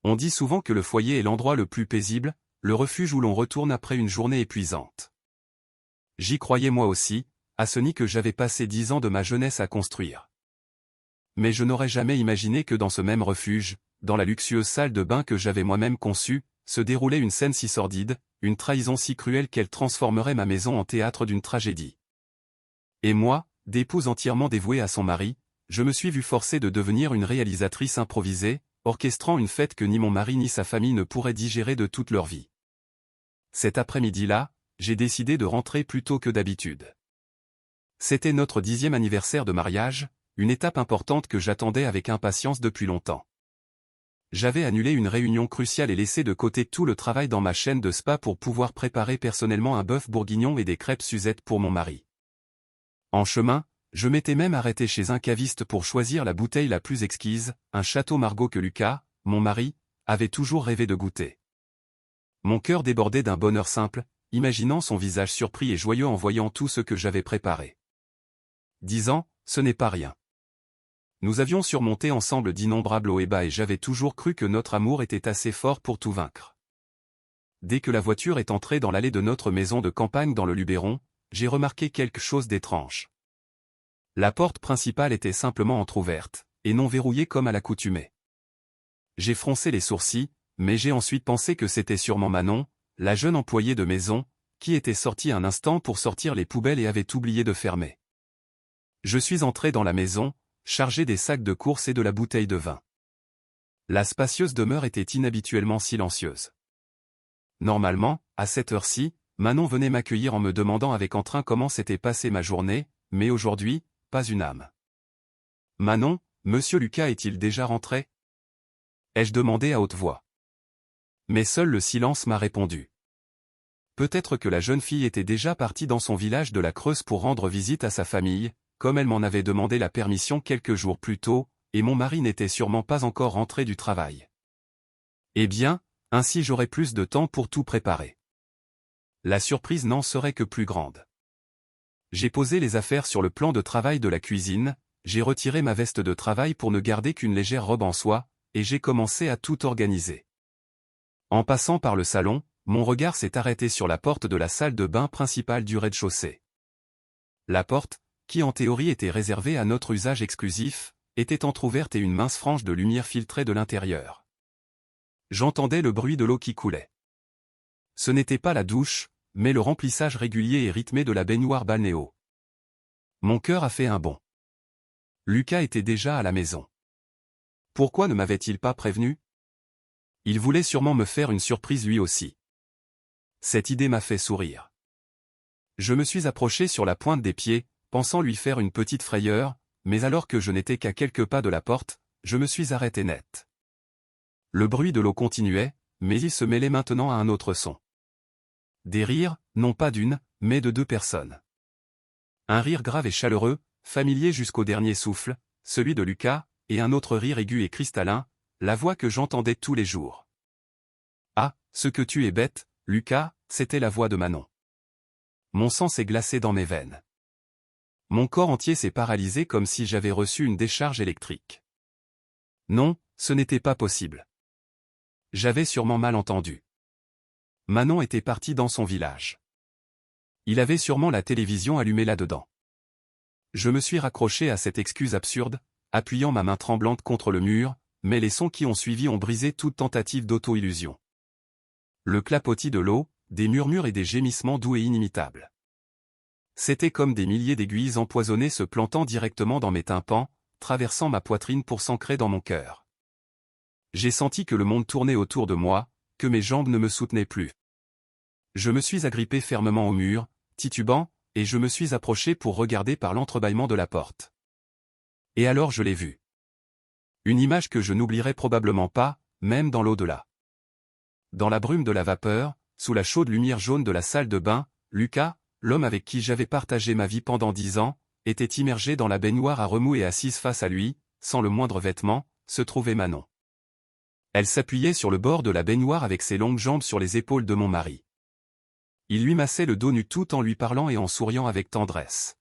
On dit souvent que le foyer est l'endroit le plus paisible, le refuge où l'on retourne après une journée épuisante. J'y croyais moi aussi, à ce nid que j'avais passé 10 ans de ma jeunesse à construire. Mais je n'aurais jamais imaginé que dans ce même refuge, dans la luxueuse salle de bain que j'avais moi-même conçue, se déroulait une scène si sordide, une trahison si cruelle qu'elle transformerait ma maison en théâtre d'une tragédie. Et moi, d'épouse entièrement dévouée à son mari, je me suis vu forcé de devenir une réalisatrice improvisée, orchestrant une fête que ni mon mari ni sa famille ne pourraient digérer de toute leur vie. Cet après-midi-là, j'ai décidé de rentrer plus tôt que d'habitude. C'était notre 10e anniversaire de mariage, une étape importante que j'attendais avec impatience depuis longtemps. J'avais annulé une réunion cruciale et laissé de côté tout le travail dans ma chaîne de spa pour pouvoir préparer personnellement un bœuf bourguignon et des crêpes Suzette pour mon mari. En chemin, je m'étais même arrêté chez un caviste pour choisir la bouteille la plus exquise, un Château Margaux que Lucas, mon mari, avait toujours rêvé de goûter. Mon cœur débordait d'un bonheur simple, imaginant son visage surpris et joyeux en voyant tout ce que j'avais préparé. 10 ans, ce n'est pas rien. Nous avions surmonté ensemble d'innombrables hauts et bas et j'avais toujours cru que notre amour était assez fort pour tout vaincre. Dès que la voiture est entrée dans l'allée de notre maison de campagne dans le Luberon, j'ai remarqué quelque chose d'étrange. La porte principale était simplement entr'ouverte, et non verrouillée comme à l'accoutumée. J'ai froncé les sourcils, mais j'ai ensuite pensé que c'était sûrement Manon, la jeune employée de maison, qui était sortie un instant pour sortir les poubelles et avait oublié de fermer. Je suis entré dans la maison, chargé des sacs de courses et de la bouteille de vin. La spacieuse demeure était inhabituellement silencieuse. Normalement, à cette heure-ci, Manon venait m'accueillir en me demandant avec entrain comment s'était passée ma journée, mais aujourd'hui, pas une âme. « Manon, monsieur Lucas est-il déjà rentré ?» ai-je demandé à haute voix. Mais seul le silence m'a répondu. Peut-être que la jeune fille était déjà partie dans son village de la Creuse pour rendre visite à sa famille, comme elle m'en avait demandé la permission quelques jours plus tôt, et mon mari n'était sûrement pas encore rentré du travail. Eh bien, ainsi j'aurais plus de temps pour tout préparer. La surprise n'en serait que plus grande. J'ai posé les affaires sur le plan de travail de la cuisine, j'ai retiré ma veste de travail pour ne garder qu'une légère robe en soie, et j'ai commencé à tout organiser. En passant par le salon, mon regard s'est arrêté sur la porte de la salle de bain principale du rez-de-chaussée. La porte, qui en théorie était réservée à notre usage exclusif, était entr'ouverte et une mince frange de lumière filtrait de l'intérieur. J'entendais le bruit de l'eau qui coulait. Ce n'était pas la douche, mais le remplissage régulier et rythmé de la baignoire balnéo. Mon cœur a fait un bond. Lucas était déjà à la maison. Pourquoi ne m'avait-il pas prévenu? Il voulait sûrement me faire une surprise lui aussi. Cette idée m'a fait sourire. Je me suis approché sur la pointe des pieds, pensant lui faire une petite frayeur, mais alors que je n'étais qu'à quelques pas de la porte, je me suis arrêté net. Le bruit de l'eau continuait, mais il se mêlait maintenant à un autre son. Des rires, non pas d'une, mais de 2 personnes. Un rire grave et chaleureux, familier jusqu'au dernier souffle, celui de Lucas, et un autre rire aigu et cristallin, la voix que j'entendais tous les jours. Ah, ce que tu es bête, Lucas, c'était la voix de Manon. Mon sang s'est glacé dans mes veines. Mon corps entier s'est paralysé comme si j'avais reçu une décharge électrique. Non, ce n'était pas possible. J'avais sûrement mal entendu. Manon était partie dans son village. Il avait sûrement la télévision allumée là-dedans. Je me suis raccroché à cette excuse absurde, appuyant ma main tremblante contre le mur, mais les sons qui ont suivi ont brisé toute tentative d'auto-illusion. Le clapotis de l'eau, des murmures et des gémissements doux et inimitables. C'était comme des milliers d'aiguilles empoisonnées se plantant directement dans mes tympans, traversant ma poitrine pour s'ancrer dans mon cœur. J'ai senti que le monde tournait autour de moi, que mes jambes ne me soutenaient plus. Je me suis agrippé fermement au mur, titubant, et je me suis approché pour regarder par l'entrebâillement de la porte. Et alors je l'ai vu. Une image que je n'oublierai probablement pas, même dans l'au-delà. Dans la brume de la vapeur, sous la chaude lumière jaune de la salle de bain, Lucas, l'homme avec qui j'avais partagé ma vie pendant 10 ans, était immergé dans la baignoire à remous et assise face à lui, sans le moindre vêtement, se trouvait Manon. Elle s'appuyait sur le bord de la baignoire avec ses longues jambes sur les épaules de mon mari. Il lui massait le dos nu tout en lui parlant et en souriant avec tendresse.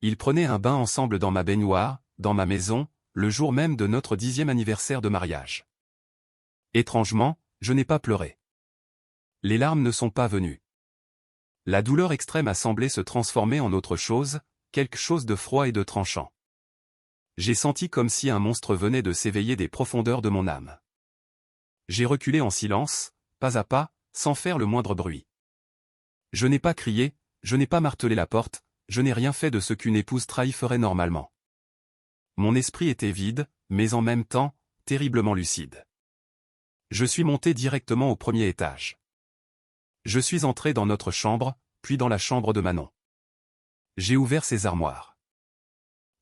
Ils prenaient un bain ensemble dans ma baignoire, dans ma maison, le jour même de notre 10e anniversaire de mariage. Étrangement, je n'ai pas pleuré. Les larmes ne sont pas venues. La douleur extrême a semblé se transformer en autre chose, quelque chose de froid et de tranchant. J'ai senti comme si un monstre venait de s'éveiller des profondeurs de mon âme. J'ai reculé en silence, pas à pas, sans faire le moindre bruit. Je n'ai pas crié, je n'ai pas martelé la porte, je n'ai rien fait de ce qu'une épouse trahie ferait normalement. Mon esprit était vide, mais en même temps, terriblement lucide. Je suis monté directement au premier étage. Je suis entré dans notre chambre, puis dans la chambre de Manon. J'ai ouvert ses armoires.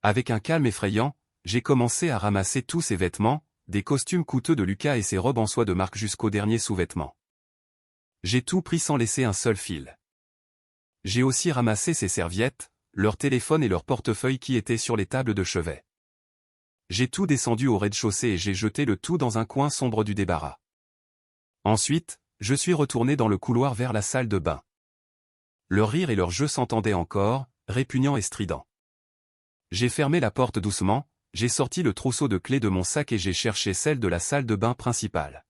Avec un calme effrayant, j'ai commencé à ramasser tous ses vêtements, des costumes coûteux de Lucas et ses robes en soie de marque jusqu'au dernier sous-vêtement. J'ai tout pris sans laisser un seul fil. J'ai aussi ramassé ses serviettes, leur téléphone et leur portefeuille qui étaient sur les tables de chevet. J'ai tout descendu au rez-de-chaussée et j'ai jeté le tout dans un coin sombre du débarras. Ensuite, je suis retourné dans le couloir vers la salle de bain. Leur rire et leur jeu s'entendaient encore, répugnants et stridents. J'ai fermé la porte doucement, j'ai sorti le trousseau de clés de mon sac et j'ai cherché celle de la salle de bain principale.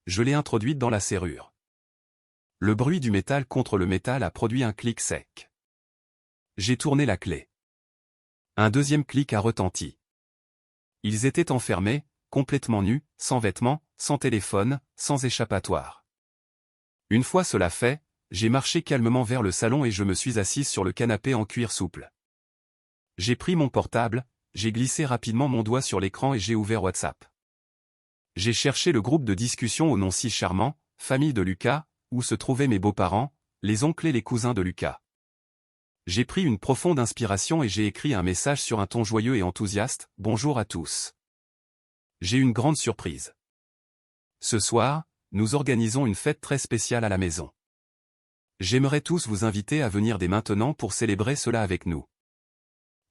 Je l'ai introduite dans la serrure. Le bruit du métal contre le métal a produit un clic sec. J'ai tourné la clé. Un deuxième clic a retenti. Ils étaient enfermés, complètement nus, sans vêtements, sans téléphone, sans échappatoire. Une fois cela fait, j'ai marché calmement vers le salon et je me suis assise sur le canapé en cuir souple. J'ai pris mon portable, j'ai glissé rapidement mon doigt sur l'écran et j'ai ouvert WhatsApp. J'ai cherché le groupe de discussion au nom si charmant, famille de Lucas, où se trouvaient mes beaux-parents, les oncles et les cousins de Lucas. J'ai pris une profonde inspiration et j'ai écrit un message sur un ton joyeux et enthousiaste, « Bonjour à tous. » J'ai une grande surprise. Ce soir, nous organisons une fête très spéciale à la maison. J'aimerais tous vous inviter à venir dès maintenant pour célébrer cela avec nous.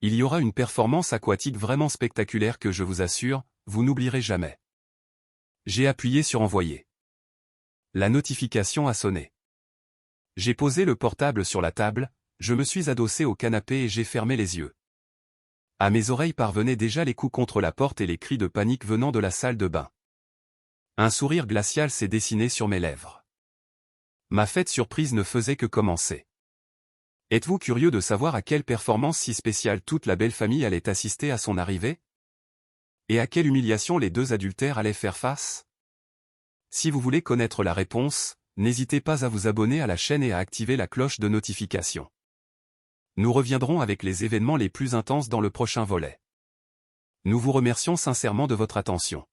Il y aura une performance aquatique vraiment spectaculaire que je vous assure, vous n'oublierez jamais. J'ai appuyé sur envoyer. La notification a sonné. J'ai posé le portable sur la table, je me suis adossé au canapé et j'ai fermé les yeux. À mes oreilles parvenaient déjà les coups contre la porte et les cris de panique venant de la salle de bain. Un sourire glacial s'est dessiné sur mes lèvres. Ma fête surprise ne faisait que commencer. Êtes-vous curieux de savoir à quelle performance si spéciale toute la belle famille allait assister à son arrivée? Et à quelle humiliation les deux adultères allaient faire face? Si vous voulez connaître la réponse, n'hésitez pas à vous abonner à la chaîne et à activer la cloche de notification. Nous reviendrons avec les événements les plus intenses dans le prochain volet. Nous vous remercions sincèrement de votre attention.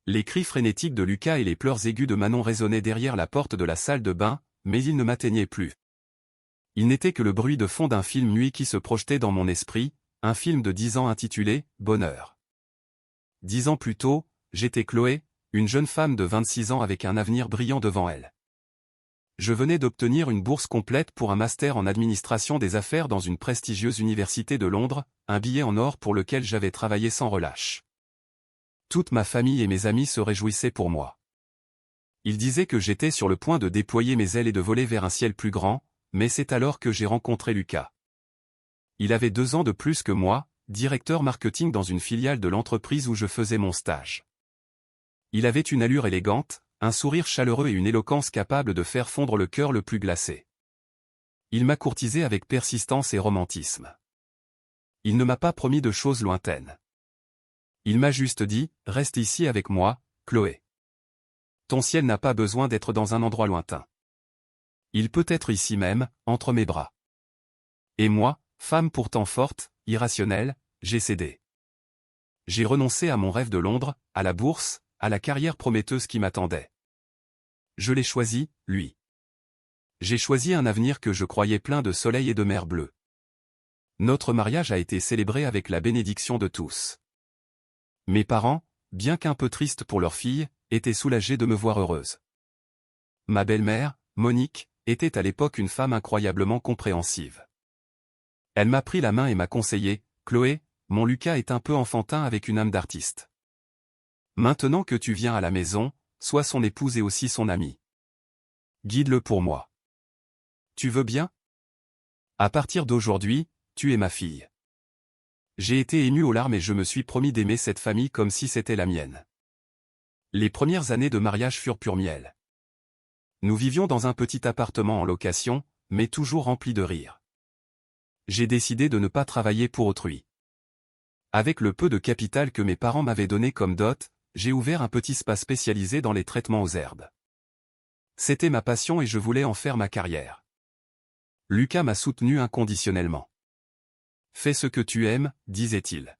Les cris frénétiques de Lucas et les pleurs aigus de Manon résonnaient derrière la porte de la salle de bain, mais ils ne m'atteignaient plus. Il n'était que le bruit de fond d'un film nuit qui se projetait dans mon esprit, un film de 10 ans intitulé « Bonheur ». 10 ans plus tôt, j'étais Chloé, une jeune femme de 26 ans avec un avenir brillant devant elle. Je venais d'obtenir une bourse complète pour un master en administration des affaires dans une prestigieuse université de Londres, un billet en or pour lequel j'avais travaillé sans relâche. Toute ma famille et mes amis se réjouissaient pour moi. Ils disaient que j'étais sur le point de déployer mes ailes et de voler vers un ciel plus grand, mais c'est alors que j'ai rencontré Lucas. Il avait 2 ans de plus que moi, directeur marketing dans une filiale de l'entreprise où je faisais mon stage. Il avait une allure élégante, un sourire chaleureux et une éloquence capable de faire fondre le cœur le plus glacé. Il m'a courtisé avec persistance et romantisme. Il ne m'a pas promis de choses lointaines. Il m'a juste dit, « Reste ici avec moi, Chloé. Ton ciel n'a pas besoin d'être dans un endroit lointain. Il peut être ici même, entre mes bras. » Et moi, femme pourtant forte, irrationnelle, j'ai cédé. J'ai renoncé à mon rêve de Londres, à la bourse, à la carrière prometteuse qui m'attendait. Je l'ai choisi, lui. J'ai choisi un avenir que je croyais plein de soleil et de mer bleue. Notre mariage a été célébré avec la bénédiction de tous. Mes parents, bien qu'un peu tristes pour leur fille, étaient soulagés de me voir heureuse. Ma belle-mère, Monique, était à l'époque une femme incroyablement compréhensive. Elle m'a pris la main et m'a conseillé, « Chloé, mon Lucas est un peu enfantin avec une âme d'artiste. Maintenant que tu viens à la maison, sois son épouse et aussi son amie. Guide-le pour moi. Tu veux bien? À partir d'aujourd'hui, tu es ma fille. » J'ai été ému aux larmes et je me suis promis d'aimer cette famille comme si c'était la mienne. Les premières années de mariage furent pur miel. Nous vivions dans un petit appartement en location, mais toujours rempli de rire. J'ai décidé de ne pas travailler pour autrui. Avec le peu de capital que mes parents m'avaient donné comme dot, j'ai ouvert un petit spa spécialisé dans les traitements aux herbes. C'était ma passion et je voulais en faire ma carrière. Lucas m'a soutenu inconditionnellement. Fais ce que tu aimes, disait-il.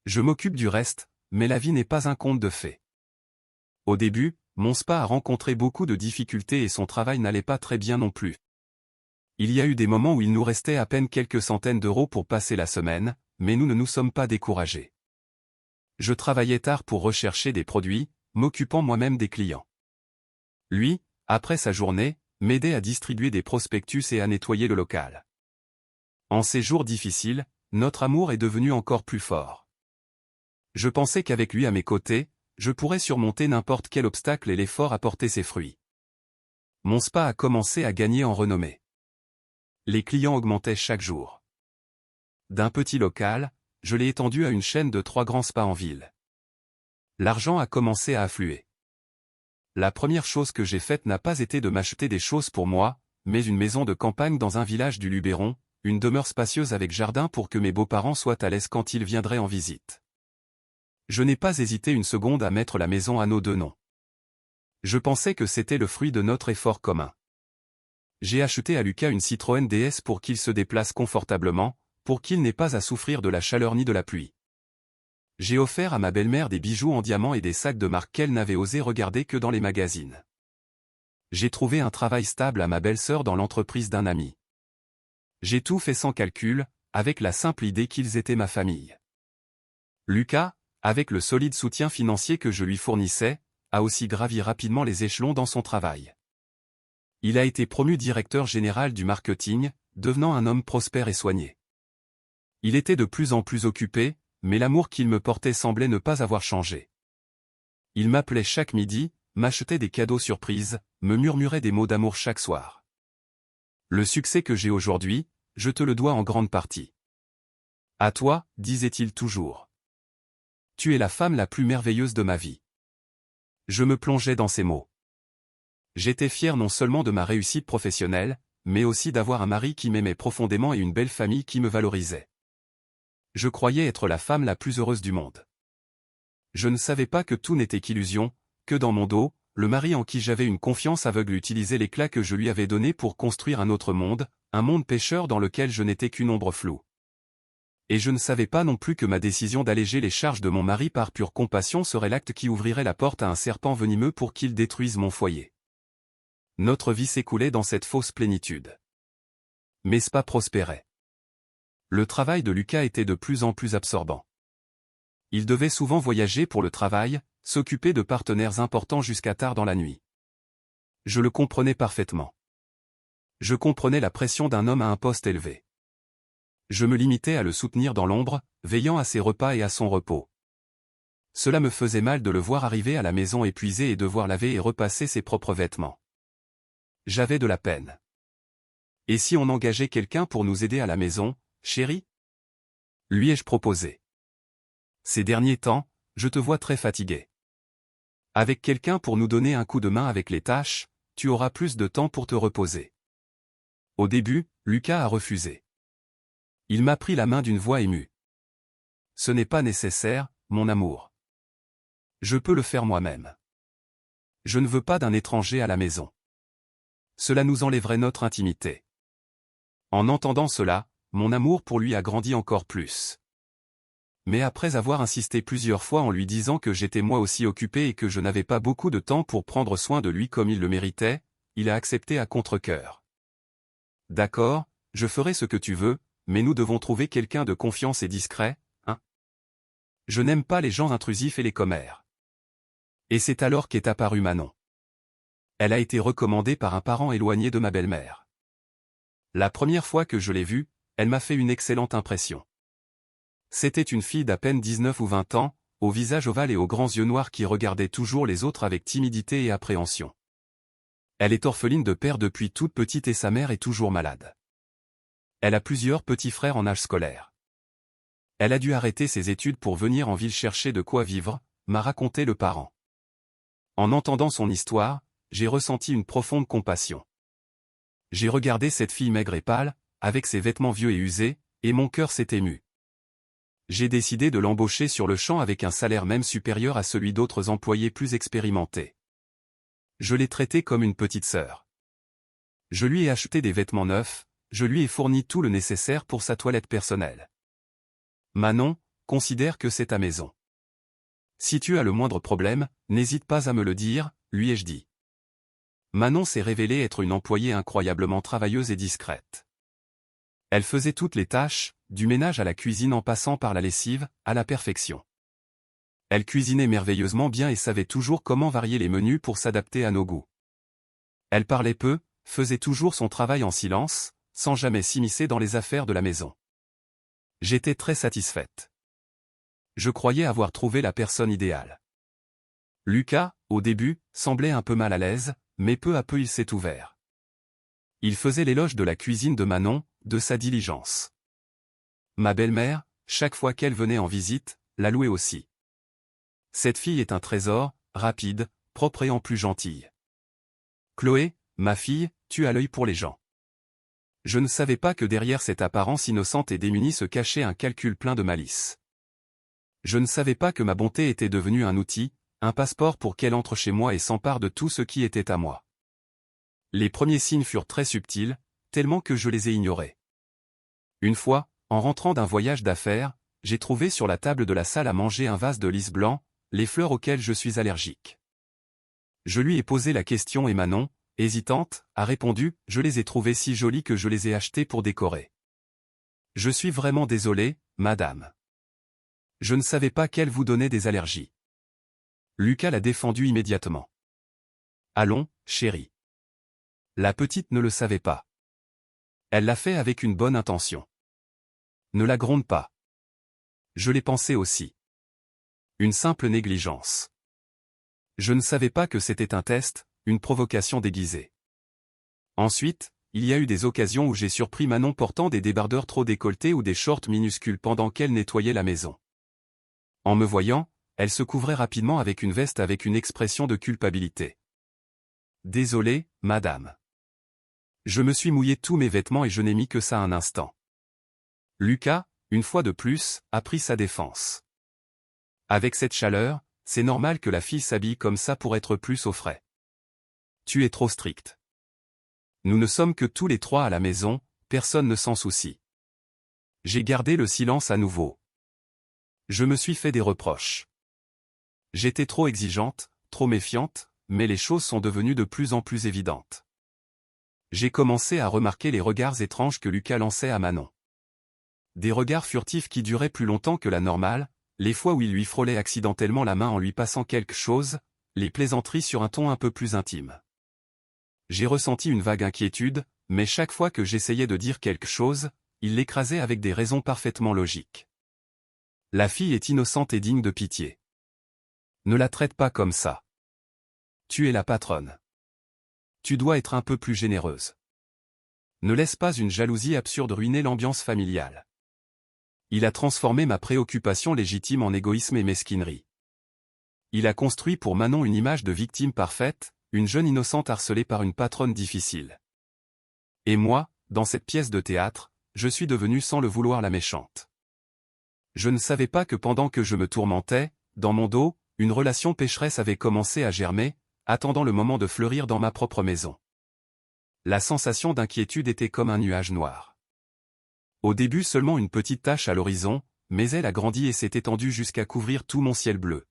Je m'occupe du reste, mais la vie n'est pas un conte de fées. Au début, mon spa a rencontré beaucoup de difficultés et son travail n'allait pas très bien non plus. Il y a eu des moments où il nous restait à peine quelques centaines d'euros pour passer la semaine, mais nous ne nous sommes pas découragés. Je travaillais tard pour rechercher des produits, m'occupant moi-même des clients. Lui, après sa journée, m'aidait à distribuer des prospectus et à nettoyer le local. En ces jours difficiles, notre amour est devenu encore plus fort. Je pensais qu'avec lui à mes côtés, je pourrais surmonter n'importe quel obstacle et l'effort a porté ses fruits. Mon spa a commencé à gagner en renommée. Les clients augmentaient chaque jour. D'un petit local, je l'ai étendu à une chaîne de 3 grands spas en ville. L'argent a commencé à affluer. La première chose que j'ai faite n'a pas été de m'acheter des choses pour moi, mais une maison de campagne dans un village du Luberon, une demeure spacieuse avec jardin pour que mes beaux-parents soient à l'aise quand ils viendraient en visite. Je n'ai pas hésité une seconde à mettre la maison à nos deux noms. Je pensais que c'était le fruit de notre effort commun. J'ai acheté à Lucas une Citroën DS pour qu'il se déplace confortablement, pour qu'il n'ait pas à souffrir de la chaleur ni de la pluie. J'ai offert à ma belle-mère des bijoux en diamant et des sacs de marque qu'elle n'avait osé regarder que dans les magazines. J'ai trouvé un travail stable à ma belle-sœur dans l'entreprise d'un ami. J'ai tout fait sans calcul, avec la simple idée qu'ils étaient ma famille. Lucas, avec le solide soutien financier que je lui fournissais, a aussi gravi rapidement les échelons dans son travail. Il a été promu directeur général du marketing, devenant un homme prospère et soigné. Il était de plus en plus occupé, mais l'amour qu'il me portait semblait ne pas avoir changé. Il m'appelait chaque midi, m'achetait des cadeaux surprises, me murmurait des mots d'amour chaque soir. Le succès que j'ai aujourd'hui, je te le dois en grande partie. À toi, disait-il toujours. Tu es la femme la plus merveilleuse de ma vie. Je me plongeais dans ces mots. J'étais fier non seulement de ma réussite professionnelle, mais aussi d'avoir un mari qui m'aimait profondément et une belle famille qui me valorisait. Je croyais être la femme la plus heureuse du monde. Je ne savais pas que tout n'était qu'illusion, que dans mon dos, le mari en qui j'avais une confiance aveugle utilisait l'éclat que je lui avais donné pour construire un autre monde, un monde pécheur dans lequel je n'étais qu'une ombre floue. Et je ne savais pas non plus que ma décision d'alléger les charges de mon mari par pure compassion serait l'acte qui ouvrirait la porte à un serpent venimeux pour qu'il détruise mon foyer. Notre vie s'écoulait dans cette fausse plénitude. Mes spas prospéraient. Le travail de Lucas était de plus en plus absorbant. Il devait souvent voyager pour le travail, s'occuper de partenaires importants jusqu'à tard dans la nuit. Je le comprenais parfaitement. Je comprenais la pression d'un homme à un poste élevé. Je me limitais à le soutenir dans l'ombre, veillant à ses repas et à son repos. Cela me faisait mal de le voir arriver à la maison épuisé et devoir laver et repasser ses propres vêtements. J'avais de la peine. Et si on engageait quelqu'un pour nous aider à la maison, chérie ? Lui ai-je proposé. Ces derniers temps, je te vois très fatigué. Avec quelqu'un pour nous donner un coup de main avec les tâches, tu auras plus de temps pour te reposer. Au début, Lucas a refusé. Il m'a pris la main d'une voix émue. Ce n'est pas nécessaire, mon amour. Je peux le faire moi-même. Je ne veux pas d'un étranger à la maison. Cela nous enlèverait notre intimité. En entendant cela, mon amour pour lui a grandi encore plus. Mais après avoir insisté plusieurs fois en lui disant que j'étais moi aussi occupé et que je n'avais pas beaucoup de temps pour prendre soin de lui comme il le méritait, il a accepté à contre-cœur. D'accord, je ferai ce que tu veux, mais nous devons trouver quelqu'un de confiance et discret, hein ? Je n'aime pas les gens intrusifs et les commères. Et c'est alors qu'est apparue Manon. Elle a été recommandée par un parent éloigné de ma belle-mère. La première fois que je l'ai vue, elle m'a fait une excellente impression. C'était une fille d'à peine 19 ou 20 ans, au visage ovale et aux grands yeux noirs qui regardaient toujours les autres avec timidité et appréhension. Elle est orpheline de père depuis toute petite et sa mère est toujours malade. Elle a plusieurs petits frères en âge scolaire. Elle a dû arrêter ses études pour venir en ville chercher de quoi vivre, m'a raconté le parent. En entendant son histoire, j'ai ressenti une profonde compassion. J'ai regardé cette fille maigre et pâle, avec ses vêtements vieux et usés, et mon cœur s'est ému. J'ai décidé de l'embaucher sur le champ avec un salaire même supérieur à celui d'autres employés plus expérimentés. Je l'ai traitée comme une petite sœur. Je lui ai acheté des vêtements neufs, je lui ai fourni tout le nécessaire pour sa toilette personnelle. Manon, considère que c'est ta maison. Si tu as le moindre problème, n'hésite pas à me le dire, lui ai-je dit. Manon s'est révélée être une employée incroyablement travailleuse et discrète. Elle faisait toutes les tâches, du ménage à la cuisine en passant par la lessive, à la perfection. Elle cuisinait merveilleusement bien et savait toujours comment varier les menus pour s'adapter à nos goûts. Elle parlait peu, faisait toujours son travail en silence, sans jamais s'immiscer dans les affaires de la maison. J'étais très satisfaite. Je croyais avoir trouvé la personne idéale. Lucas, au début, semblait un peu mal à l'aise, mais peu à peu il s'est ouvert. Il faisait l'éloge de la cuisine de Manon, de sa diligence. Ma belle-mère, chaque fois qu'elle venait en visite, la louait aussi. Cette fille est un trésor, rapide, propre et en plus gentille. Chloé, ma fille, tu as l'œil pour les gens. Je ne savais pas que derrière cette apparence innocente et démunie se cachait un calcul plein de malice. Je ne savais pas que ma bonté était devenue un outil, un passeport pour qu'elle entre chez moi et s'empare de tout ce qui était à moi. Les premiers signes furent très subtils, tellement que je les ai ignorés. Une fois, en rentrant d'un voyage d'affaires, j'ai trouvé sur la table de la salle à manger un vase de lys blanc, les fleurs auxquelles je suis allergique. Je lui ai posé la question et Manon, hésitante, a répondu « Je les ai trouvées si jolies que je les ai achetées pour décorer. » Je suis vraiment désolé, madame. Je ne savais pas qu'elle vous donnait des allergies. Lucas l'a défendu immédiatement. Allons, chérie. La petite ne le savait pas. Elle l'a fait avec une bonne intention. Ne la gronde pas. Je l'ai pensé aussi. Une simple négligence. Je ne savais pas que c'était un test, une provocation déguisée. Ensuite, il y a eu des occasions où j'ai surpris Manon portant des débardeurs trop décolletés ou des shorts minuscules pendant qu'elle nettoyait la maison. En me voyant, elle se couvrait rapidement avec une veste avec une expression de culpabilité. Désolé, madame. Je me suis mouillé tous mes vêtements et je n'ai mis que ça un instant. Lucas, une fois de plus, a pris sa défense. Avec cette chaleur, c'est normal que la fille s'habille comme ça pour être plus au frais. Tu es trop stricte. Nous ne sommes que tous les trois à la maison, personne ne s'en soucie. J'ai gardé le silence à nouveau. Je me suis fait des reproches. J'étais trop exigeante, trop méfiante, mais les choses sont devenues de plus en plus évidentes. J'ai commencé à remarquer les regards étranges que Lucas lançait à Manon. Des regards furtifs qui duraient plus longtemps que la normale, les fois où il lui frôlait accidentellement la main en lui passant quelque chose, les plaisanteries sur un ton un peu plus intime. J'ai ressenti une vague inquiétude, mais chaque fois que j'essayais de dire quelque chose, il l'écrasait avec des raisons parfaitement logiques. La fille est innocente et digne de pitié. Ne la traite pas comme ça. Tu es la patronne. Tu dois être un peu plus généreuse. Ne laisse pas une jalousie absurde ruiner l'ambiance familiale. Il a transformé ma préoccupation légitime en égoïsme et mesquinerie. Il a construit pour Manon une image de victime parfaite, une jeune innocente harcelée par une patronne difficile. Et moi, dans cette pièce de théâtre, je suis devenue sans le vouloir la méchante. Je ne savais pas que pendant que je me tourmentais, dans mon dos, une relation pécheresse avait commencé à germer, attendant le moment de fleurir dans ma propre maison. La sensation d'inquiétude était comme un nuage noir. Au début seulement une petite tache à l'horizon, mais elle a grandi et s'est étendue jusqu'à couvrir tout mon ciel bleu.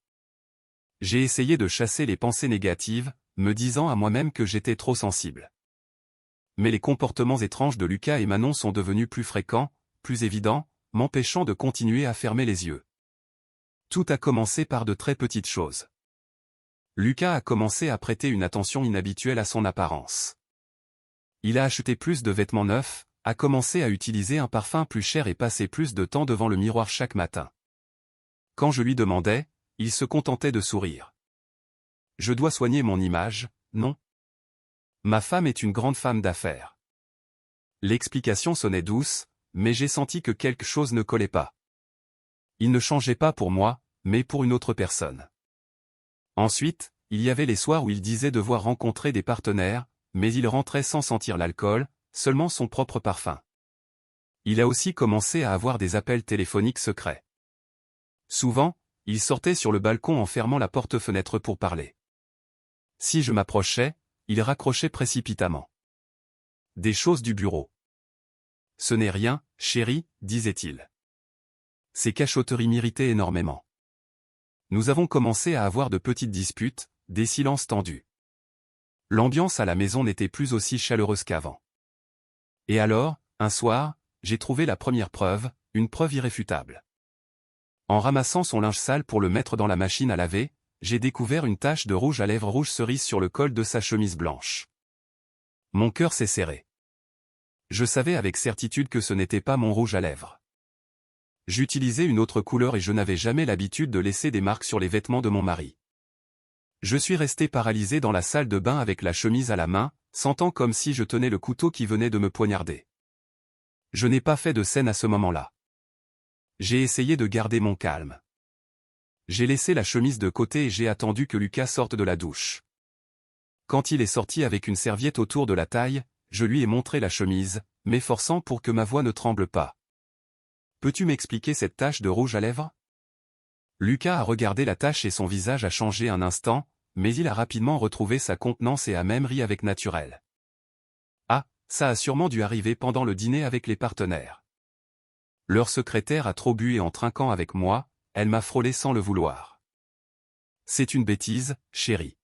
J'ai essayé de chasser les pensées négatives, me disant à moi-même que j'étais trop sensible. Mais les comportements étranges de Lucas et Manon sont devenus plus fréquents, plus évidents, m'empêchant de continuer à fermer les yeux. Tout a commencé par de très petites choses. Lucas a commencé à prêter une attention inhabituelle à son apparence. Il a acheté plus de vêtements neufs, a commencé à utiliser un parfum plus cher et passé plus de temps devant le miroir chaque matin. Quand je lui demandais, il se contentait de sourire. Je dois soigner mon image, non? Ma femme est une grande femme d'affaires. L'explication sonnait douce, mais j'ai senti que quelque chose ne collait pas. Il ne changeait pas pour moi, mais pour une autre personne. Ensuite, il y avait les soirs où il disait devoir rencontrer des partenaires, mais il rentrait sans sentir l'alcool, seulement son propre parfum. Il a aussi commencé à avoir des appels téléphoniques secrets. Souvent, il sortait sur le balcon en fermant la porte-fenêtre pour parler. Si je m'approchais, il raccrochait précipitamment. Des choses du bureau. Ce n'est rien, chérie, disait-il. Ces cachotteries m'irritaient énormément. Nous avons commencé à avoir de petites disputes, des silences tendus. L'ambiance à la maison n'était plus aussi chaleureuse qu'avant. Et alors, un soir, j'ai trouvé la première preuve, une preuve irréfutable. En ramassant son linge sale pour le mettre dans la machine à laver, j'ai découvert une tache de rouge à lèvres rouge cerise sur le col de sa chemise blanche. Mon cœur s'est serré. Je savais avec certitude que ce n'était pas mon rouge à lèvres. J'utilisais une autre couleur et je n'avais jamais l'habitude de laisser des marques sur les vêtements de mon mari. Je suis resté paralysé dans la salle de bain avec la chemise à la main, sentant comme si je tenais le couteau qui venait de me poignarder. Je n'ai pas fait de scène à ce moment-là. J'ai essayé de garder mon calme. J'ai laissé la chemise de côté et j'ai attendu que Lucas sorte de la douche. Quand il est sorti avec une serviette autour de la taille, je lui ai montré la chemise, m'efforçant pour que ma voix ne tremble pas. Peux-tu m'expliquer cette tache de rouge à lèvres? Lucas a regardé la tache et son visage a changé un instant, mais il a rapidement retrouvé sa contenance et a même ri avec naturel. Ah, ça a sûrement dû arriver pendant le dîner avec les partenaires. Leur secrétaire a trop bu et en trinquant avec moi, elle m'a frôlé sans le vouloir. C'est une bêtise, chérie.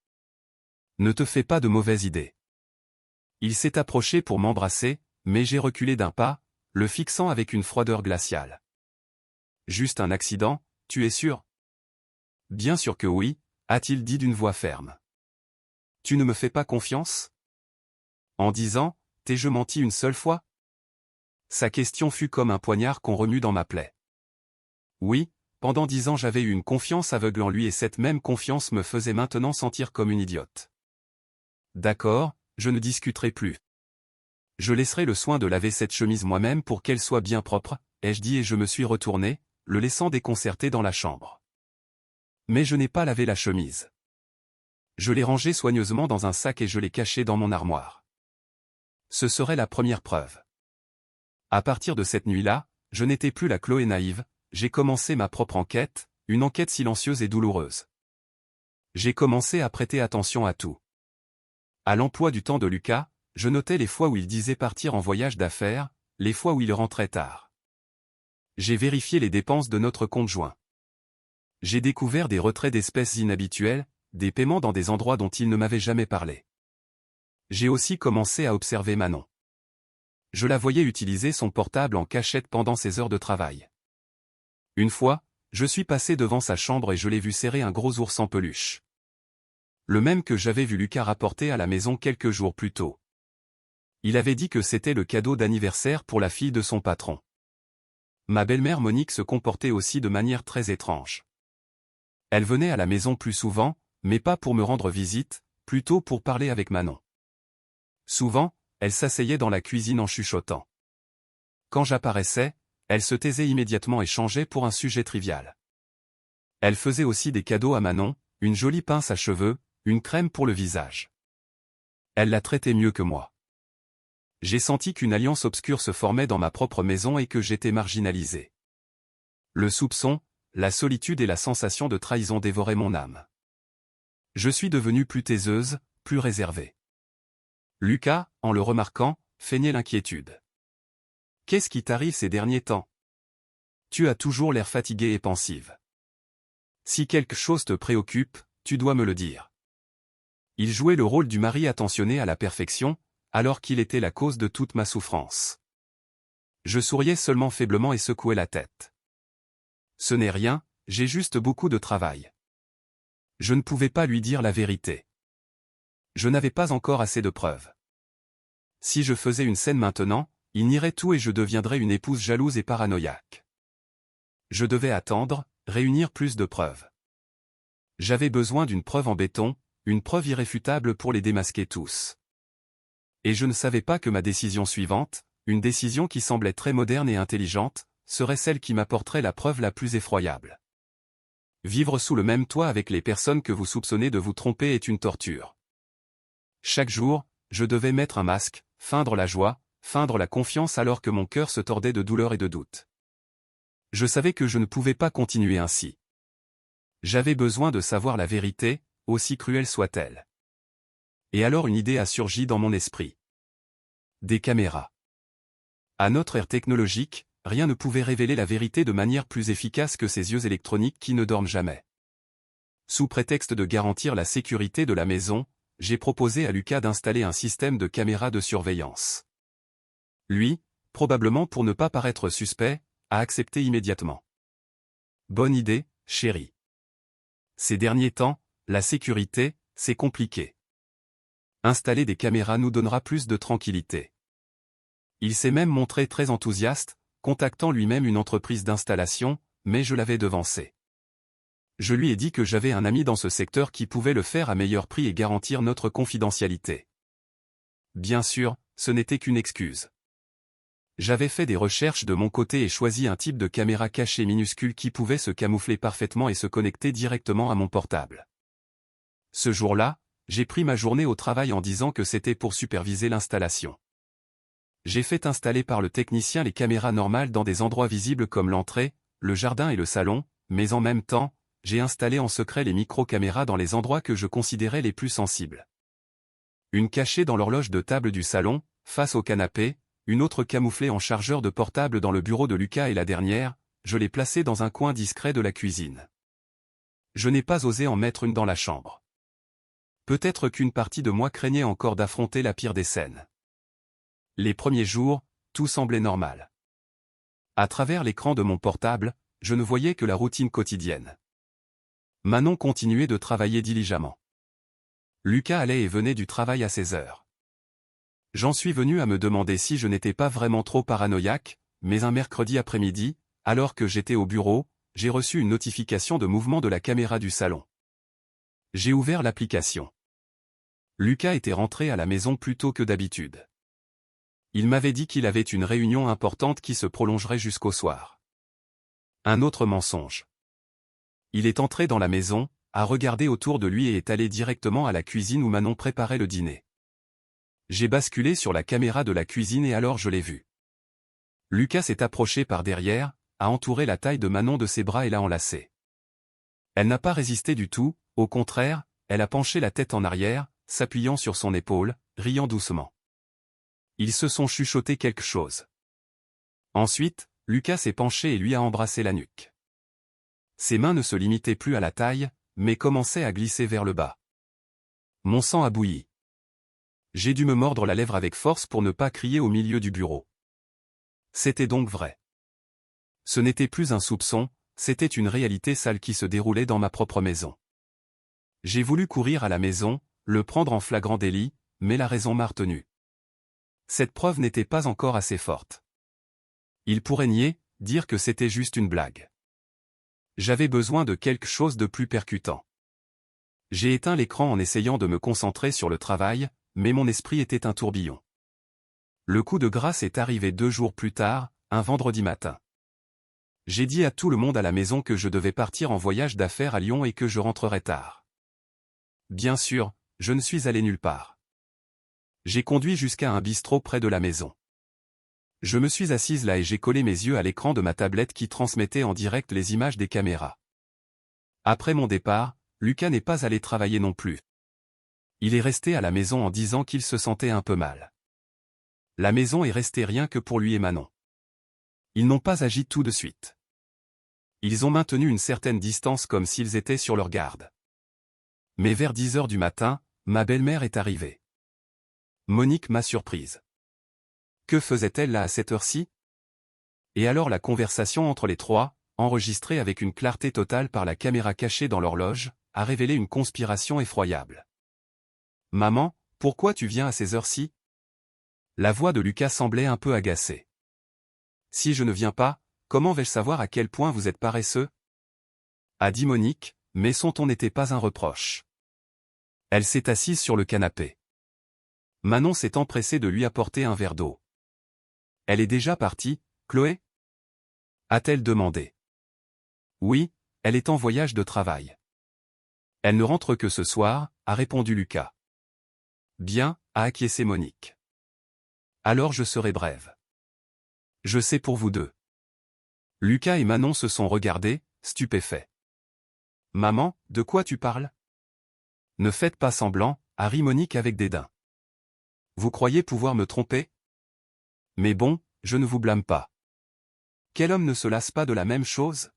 Ne te fais pas de mauvaises idées. Il s'est approché pour m'embrasser, mais j'ai reculé d'un pas, le fixant avec une froideur glaciale. Juste un accident, tu es sûr? Bien sûr que oui, a-t-il dit d'une voix ferme. Tu ne me fais pas confiance? En disant, t'ai-je menti une seule fois? Sa question fut comme un poignard qu'on remue dans ma plaie. Oui, pendant 10 ans j'avais eu une confiance aveugle en lui et cette même confiance me faisait maintenant sentir comme une idiote. D'accord, je ne discuterai plus. Je laisserai le soin de laver cette chemise moi-même pour qu'elle soit bien propre, ai-je dit et je me suis retourné, le laissant déconcerté dans la chambre. Mais je n'ai pas lavé la chemise. Je l'ai rangée soigneusement dans un sac et je l'ai cachée dans mon armoire. Ce serait la première preuve. À partir de cette nuit-là, je n'étais plus la Chloé naïve, j'ai commencé ma propre enquête, une enquête silencieuse et douloureuse. J'ai commencé à prêter attention à tout. À l'emploi du temps de Lucas, je notais les fois où il disait partir en voyage d'affaires, les fois où il rentrait tard. J'ai vérifié les dépenses de notre compte joint. J'ai découvert des retraits d'espèces inhabituels, des paiements dans des endroits dont il ne m'avait jamais parlé. J'ai aussi commencé à observer Manon. Je la voyais utiliser son portable en cachette pendant ses heures de travail. Une fois, je suis passé devant sa chambre et je l'ai vu serrer un gros ours en peluche. Le même que j'avais vu Lucas rapporter à la maison quelques jours plus tôt. Il avait dit que c'était le cadeau d'anniversaire pour la fille de son patron. Ma belle-mère Monique se comportait aussi de manière très étrange. Elle venait à la maison plus souvent, mais pas pour me rendre visite, plutôt pour parler avec Manon. Souvent, elle s'asseyait dans la cuisine en chuchotant. Quand j'apparaissais, elle se taisait immédiatement et changeait pour un sujet trivial. Elle faisait aussi des cadeaux à Manon, une jolie pince à cheveux, une crème pour le visage. Elle la traitait mieux que moi. J'ai senti qu'une alliance obscure se formait dans ma propre maison et que j'étais marginalisé. Le soupçon, la solitude et la sensation de trahison dévoraient mon âme. Je suis devenue plus taiseuse, plus réservée. Lucas, en le remarquant, feignait l'inquiétude. « Qu'est-ce qui t'arrive ces derniers temps? Tu as toujours l'air fatiguée et pensive. Si quelque chose te préoccupe, tu dois me le dire. » Il jouait le rôle du mari attentionné à la perfection, alors qu'il était la cause de toute ma souffrance. Je souriais seulement faiblement et secouais la tête. Ce n'est rien, j'ai juste beaucoup de travail. Je ne pouvais pas lui dire la vérité. Je n'avais pas encore assez de preuves. Si je faisais une scène maintenant, il nierait tout et je deviendrais une épouse jalouse et paranoïaque. Je devais attendre, réunir plus de preuves. J'avais besoin d'une preuve en béton, une preuve irréfutable pour les démasquer tous. Et je ne savais pas que ma décision suivante, une décision qui semblait très moderne et intelligente, serait celle qui m'apporterait la preuve la plus effroyable. Vivre sous le même toit avec les personnes que vous soupçonnez de vous tromper est une torture. Chaque jour, je devais mettre un masque, feindre la joie, feindre la confiance alors que mon cœur se tordait de douleur et de doute. Je savais que je ne pouvais pas continuer ainsi. J'avais besoin de savoir la vérité, aussi cruelle soit-elle. Et alors une idée a surgi dans mon esprit. Des caméras. À notre ère technologique, rien ne pouvait révéler la vérité de manière plus efficace que ces yeux électroniques qui ne dorment jamais. Sous prétexte de garantir la sécurité de la maison, j'ai proposé à Lucas d'installer un système de caméras de surveillance. Lui, probablement pour ne pas paraître suspect, a accepté immédiatement. Bonne idée, chérie. Ces derniers temps, la sécurité, c'est compliqué. Installer des caméras nous donnera plus de tranquillité. Il s'est même montré très enthousiaste, contactant lui-même une entreprise d'installation, mais je l'avais devancé. Je lui ai dit que j'avais un ami dans ce secteur qui pouvait le faire à meilleur prix et garantir notre confidentialité. Bien sûr, ce n'était qu'une excuse. J'avais fait des recherches de mon côté et choisi un type de caméra cachée minuscule qui pouvait se camoufler parfaitement et se connecter directement à mon portable. Ce jour-là, j'ai pris ma journée au travail en disant que c'était pour superviser l'installation. J'ai fait installer par le technicien les caméras normales dans des endroits visibles comme l'entrée, le jardin et le salon, mais en même temps, j'ai installé en secret les micro-caméras dans les endroits que je considérais les plus sensibles. Une cachée dans l'horloge de table du salon, face au canapé, une autre camouflée en chargeur de portable dans le bureau de Lucas et la dernière, je l'ai placée dans un coin discret de la cuisine. Je n'ai pas osé en mettre une dans la chambre. Peut-être qu'une partie de moi craignait encore d'affronter la pire des scènes. Les premiers jours, tout semblait normal. À travers l'écran de mon portable, je ne voyais que la routine quotidienne. Manon continuait de travailler diligemment. Lucas allait et venait du travail à 16 heures. J'en suis venu à me demander si je n'étais pas vraiment trop paranoïaque, mais un mercredi après-midi, alors que j'étais au bureau, j'ai reçu une notification de mouvement de la caméra du salon. J'ai ouvert l'application. Lucas était rentré à la maison plus tôt que d'habitude. Il m'avait dit qu'il avait une réunion importante qui se prolongerait jusqu'au soir. Un autre mensonge. Il est entré dans la maison, a regardé autour de lui et est allé directement à la cuisine où Manon préparait le dîner. J'ai basculé sur la caméra de la cuisine et alors je l'ai vu. Lucas s'est approché par derrière, a entouré la taille de Manon de ses bras et l'a enlacée. Elle n'a pas résisté du tout, au contraire, elle a penché la tête en arrière, s'appuyant sur son épaule, riant doucement. Ils se sont chuchoté quelque chose. Ensuite, Lucas s'est penché et lui a embrassé la nuque. Ses mains ne se limitaient plus à la taille, mais commençaient à glisser vers le bas. Mon sang a bouilli. J'ai dû me mordre la lèvre avec force pour ne pas crier au milieu du bureau. C'était donc vrai. Ce n'était plus un soupçon, c'était une réalité sale qui se déroulait dans ma propre maison. J'ai voulu courir à la maison, le prendre en flagrant délit, mais la raison m'a retenu. Cette preuve n'était pas encore assez forte. Il pourrait nier, dire que c'était juste une blague. J'avais besoin de quelque chose de plus percutant. J'ai éteint l'écran en essayant de me concentrer sur le travail, mais mon esprit était un tourbillon. Le coup de grâce est arrivé 2 jours plus tard, un vendredi matin. J'ai dit à tout le monde à la maison que je devais partir en voyage d'affaires à Lyon et que je rentrerais tard. Bien sûr, je ne suis allé nulle part. J'ai conduit jusqu'à un bistrot près de la maison. Je me suis assise là et j'ai collé mes yeux à l'écran de ma tablette qui transmettait en direct les images des caméras. Après mon départ, Lucas n'est pas allé travailler non plus. Il est resté à la maison en disant qu'il se sentait un peu mal. La maison est restée rien que pour lui et Manon. Ils n'ont pas agi tout de suite. Ils ont maintenu une certaine distance comme s'ils étaient sur leur garde. Mais vers 10 heures du matin, ma belle-mère est arrivée. Monique m'a surprise. Que faisait-elle là à cette heure-ci? Et alors la conversation entre les trois, enregistrée avec une clarté totale par la caméra cachée dans l'horloge, a révélé une conspiration effroyable. « Maman, pourquoi tu viens à ces heures-ci » La voix de Lucas semblait un peu agacée. « Si je ne viens pas, comment vais-je savoir à quel point vous êtes paresseux » a dit Monique, mais son ton n'était pas un reproche. Elle s'est assise sur le canapé. Manon s'est empressée de lui apporter un verre d'eau. « Elle est déjà partie, Chloé » a-t-elle demandé. « Oui, elle est en voyage de travail. Elle ne rentre que ce soir, a répondu Lucas. Bien, a acquiescé Monique. Alors je serai brève. Je sais pour vous deux. Lucas et Manon se sont regardés, stupéfaits. Maman, de quoi tu parles? Ne faites pas semblant, a ri Monique avec dédain. Vous croyez pouvoir me tromper? Mais bon, je ne vous blâme pas. Quel homme ne se lasse pas de la même chose?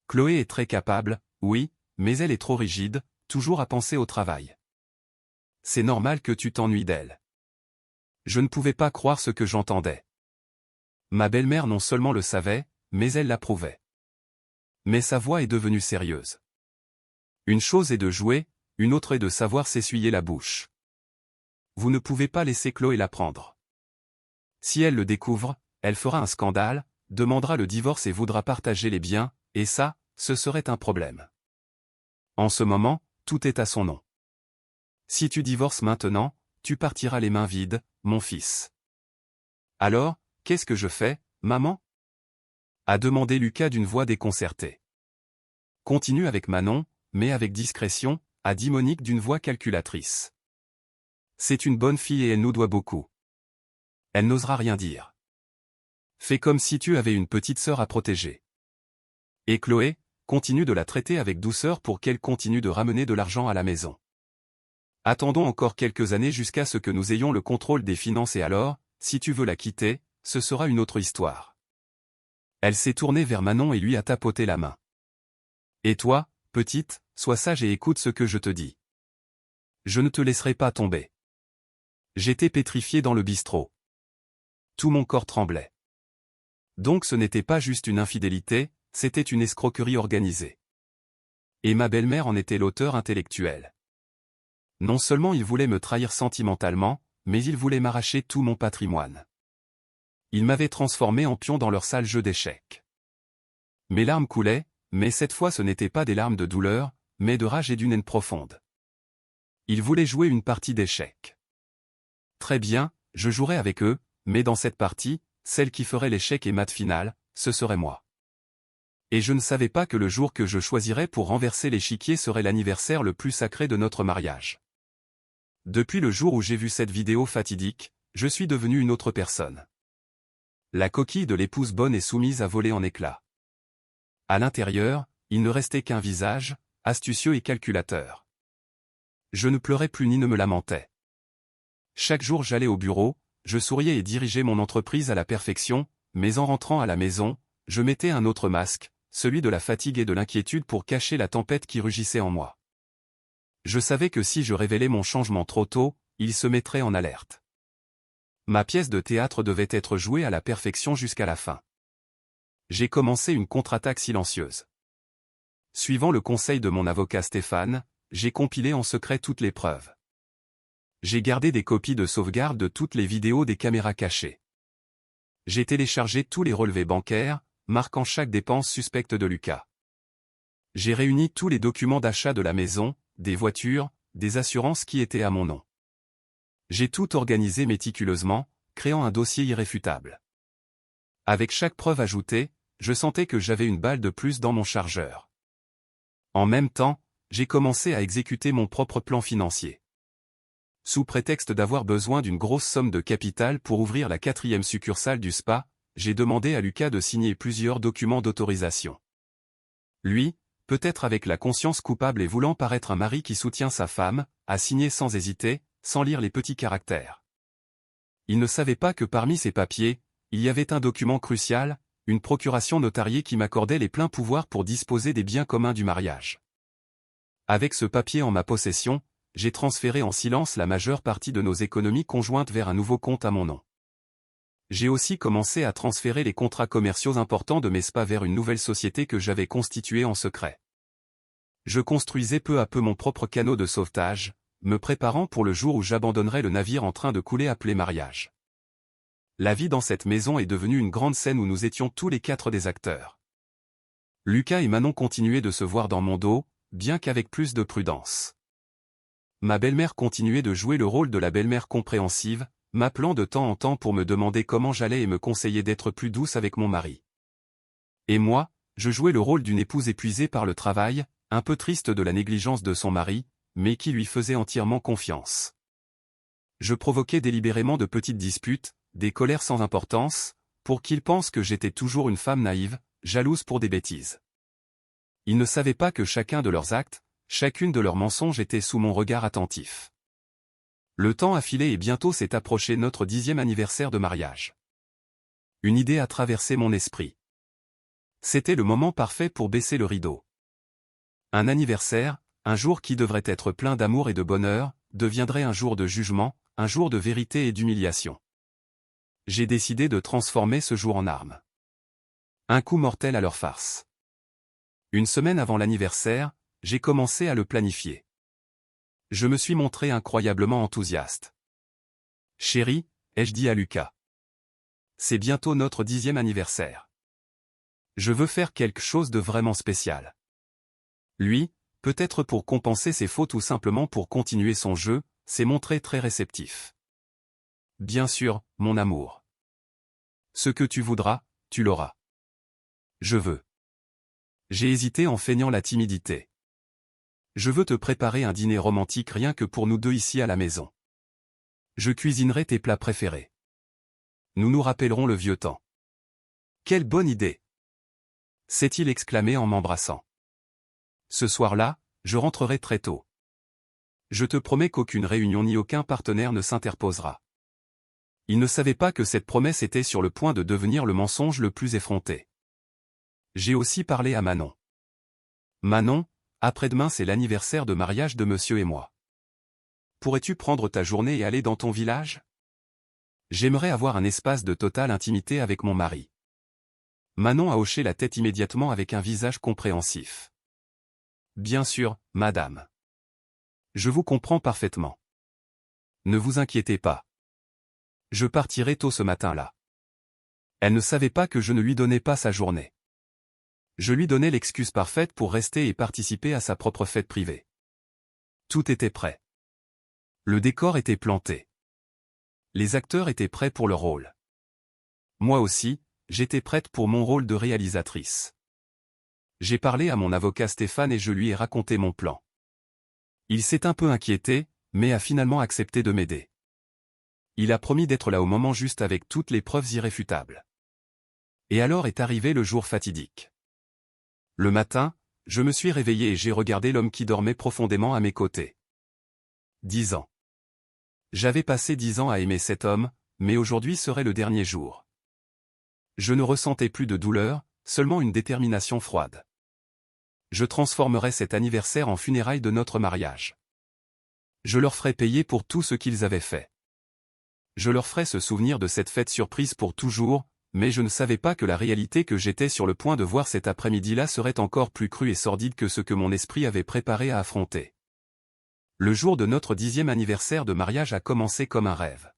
Chloé est très capable, oui, mais elle est trop rigide, toujours à penser au travail. C'est normal que tu t'ennuies d'elle. Je ne pouvais pas croire ce que j'entendais. Ma belle-mère non seulement le savait, mais elle l'approuvait. Mais sa voix est devenue sérieuse. Une chose est de jouer, une autre est de savoir s'essuyer la bouche. Vous ne pouvez pas laisser Chloé l'apprendre. Si elle le découvre, elle fera un scandale, demandera le divorce et voudra partager les biens, et ça, ce serait un problème. En ce moment, tout est à son nom. Si tu divorces maintenant, tu partiras les mains vides, mon fils. Alors, qu'est-ce que je fais, maman? A demandé Lucas d'une voix déconcertée. Continue avec Manon, mais avec discrétion, a dit Monique d'une voix calculatrice. C'est une bonne fille et elle nous doit beaucoup. Elle n'osera rien dire. Fais comme si tu avais une petite sœur à protéger. Et Chloé, continue de la traiter avec douceur pour qu'elle continue de ramener de l'argent à la maison. Attendons encore quelques années jusqu'à ce que nous ayons le contrôle des finances et alors, si tu veux la quitter, ce sera une autre histoire. Elle s'est tournée vers Manon et lui a tapoté la main. Et toi, petite, sois sage et écoute ce que je te dis. Je ne te laisserai pas tomber. J'étais pétrifié dans le bistrot. Tout mon corps tremblait. Donc ce n'était pas juste une infidélité, c'était une escroquerie organisée. Et ma belle-mère en était l'auteur intellectuel. Non seulement il voulait me trahir sentimentalement, mais il voulait m'arracher tout mon patrimoine. Il m'avait transformé en pion dans leur sale jeu d'échecs. Mes larmes coulaient, mais cette fois ce n'étaient pas des larmes de douleur, mais de rage et d'une haine profonde. Il voulait jouer une partie d'échecs. Très bien, je jouerais avec eux, mais dans cette partie, celle qui ferait l'échec et mat final, ce serait moi. Et je ne savais pas que le jour que je choisirais pour renverser l'échiquier serait l'anniversaire le plus sacré de notre mariage. Depuis le jour où j'ai vu cette vidéo fatidique, je suis devenu une autre personne. La coquille de l'épouse bonne et soumise a volé en éclats. À l'intérieur, il ne restait qu'un visage, astucieux et calculateur. Je ne pleurais plus ni ne me lamentais. Chaque jour j'allais au bureau, je souriais et dirigeais mon entreprise à la perfection, mais en rentrant à la maison, je mettais un autre masque, celui de la fatigue et de l'inquiétude pour cacher la tempête qui rugissait en moi. Je savais que si je révélais mon changement trop tôt, il se mettrait en alerte. Ma pièce de théâtre devait être jouée à la perfection jusqu'à la fin. J'ai commencé une contre-attaque silencieuse. Suivant le conseil de mon avocat Stéphane, j'ai compilé en secret toutes les preuves. J'ai gardé des copies de sauvegarde de toutes les vidéos des caméras cachées. J'ai téléchargé tous les relevés bancaires, marquant chaque dépense suspecte de Lucas. J'ai réuni tous les documents d'achat de la maison, des voitures, des assurances qui étaient à mon nom. J'ai tout organisé méticuleusement, créant un dossier irréfutable. Avec chaque preuve ajoutée, je sentais que j'avais une balle de plus dans mon chargeur. En même temps, j'ai commencé à exécuter mon propre plan financier. Sous prétexte d'avoir besoin d'une grosse somme de capital pour ouvrir la 4e succursale du spa, j'ai demandé à Lucas de signer plusieurs documents d'autorisation. Lui, peut-être avec la conscience coupable et voulant paraître un mari qui soutient sa femme, a signé sans hésiter, sans lire les petits caractères. Il ne savait pas que parmi ces papiers, il y avait un document crucial, une procuration notariée qui m'accordait les pleins pouvoirs pour disposer des biens communs du mariage. Avec ce papier en ma possession, j'ai transféré en silence la majeure partie de nos économies conjointes vers un nouveau compte à mon nom. J'ai aussi commencé à transférer les contrats commerciaux importants de mes spas vers une nouvelle société que j'avais constituée en secret. Je construisais peu à peu mon propre canot de sauvetage, me préparant pour le jour où j'abandonnerais le navire en train de couler appelé mariage. La vie dans cette maison est devenue une grande scène où nous étions tous les 4 des acteurs. Lucas et Manon continuaient de se voir dans mon dos, bien qu'avec plus de prudence. Ma belle-mère continuait de jouer le rôle de la belle-mère compréhensive, m'appelant de temps en temps pour me demander comment j'allais et me conseiller d'être plus douce avec mon mari. Et moi, je jouais le rôle d'une épouse épuisée par le travail, un peu triste de la négligence de son mari, mais qui lui faisait entièrement confiance. Je provoquais délibérément de petites disputes, des colères sans importance, pour qu'ils pensent que j'étais toujours une femme naïve, jalouse pour des bêtises. Ils ne savaient pas que chacun de leurs actes, chacune de leurs mensonges était sous mon regard attentif. Le temps a filé et bientôt s'est approché notre 10e anniversaire de mariage. Une idée a traversé mon esprit. C'était le moment parfait pour baisser le rideau. Un anniversaire, un jour qui devrait être plein d'amour et de bonheur, deviendrait un jour de jugement, un jour de vérité et d'humiliation. J'ai décidé de transformer ce jour en arme. Un coup mortel à leur farce. Une semaine avant l'anniversaire, j'ai commencé à le planifier. Je me suis montré incroyablement enthousiaste. « Chérie », ai-je dit à Lucas. C'est bientôt notre 10e anniversaire. Je veux faire quelque chose de vraiment spécial. Lui, peut-être pour compenser ses fautes ou simplement pour continuer son jeu, s'est montré très réceptif. Bien sûr, mon amour. Ce que tu voudras, tu l'auras. Je veux. J'ai hésité en feignant la timidité. Je veux te préparer un dîner romantique rien que pour nous deux ici à la maison. Je cuisinerai tes plats préférés. Nous nous rappellerons le vieux temps. Quelle bonne idée! S'est-il exclamé en m'embrassant. Ce soir-là, je rentrerai très tôt. Je te promets qu'aucune réunion ni aucun partenaire ne s'interposera. Il ne savait pas que cette promesse était sur le point de devenir le mensonge le plus effronté. J'ai aussi parlé à Manon. Manon, après-demain c'est l'anniversaire de mariage de monsieur et moi. Pourrais-tu prendre ta journée et aller dans ton village? J'aimerais avoir un espace de totale intimité avec mon mari. Manon a hoché la tête immédiatement avec un visage compréhensif. Bien sûr, madame. Je vous comprends parfaitement. Ne vous inquiétez pas. Je partirai tôt ce matin-là. Elle ne savait pas que je ne lui donnais pas sa journée. Je lui donnais l'excuse parfaite pour rester et participer à sa propre fête privée. Tout était prêt. Le décor était planté. Les acteurs étaient prêts pour leur rôle. Moi aussi, j'étais prête pour mon rôle de réalisatrice. J'ai parlé à mon avocat Stéphane et je lui ai raconté mon plan. Il s'est un peu inquiété, mais a finalement accepté de m'aider. Il a promis d'être là au moment juste avec toutes les preuves irréfutables. Et alors est arrivé le jour fatidique. Le matin, je me suis réveillé et j'ai regardé l'homme qui dormait profondément à mes côtés. 10 ans. J'avais passé 10 ans à aimer cet homme, mais aujourd'hui serait le dernier jour. Je ne ressentais plus de douleur, seulement une détermination froide. Je transformerai cet anniversaire en funérailles de notre mariage. Je leur ferai payer pour tout ce qu'ils avaient fait. Je leur ferai se souvenir de cette fête surprise pour toujours, mais je ne savais pas que la réalité que j'étais sur le point de voir cet après-midi-là serait encore plus crue et sordide que ce que mon esprit avait préparé à affronter. Le jour de notre 10e anniversaire de mariage a commencé comme un rêve.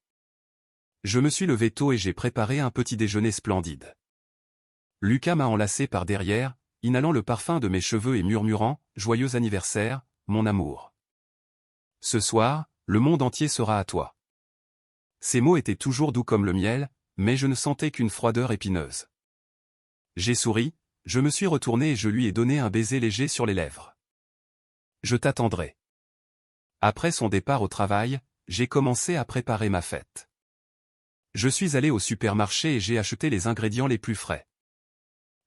Je me suis levé tôt et j'ai préparé un petit déjeuner splendide. Lucas m'a enlacé par derrière, inhalant le parfum de mes cheveux et murmurant « Joyeux anniversaire, mon amour. Ce soir, le monde entier sera à toi. » Ces mots étaient toujours doux comme le miel, mais je ne sentais qu'une froideur épineuse. J'ai souri, je me suis retourné et je lui ai donné un baiser léger sur les lèvres. Je t'attendrai. Après son départ au travail, j'ai commencé à préparer ma fête. Je suis allé au supermarché et j'ai acheté les ingrédients les plus frais.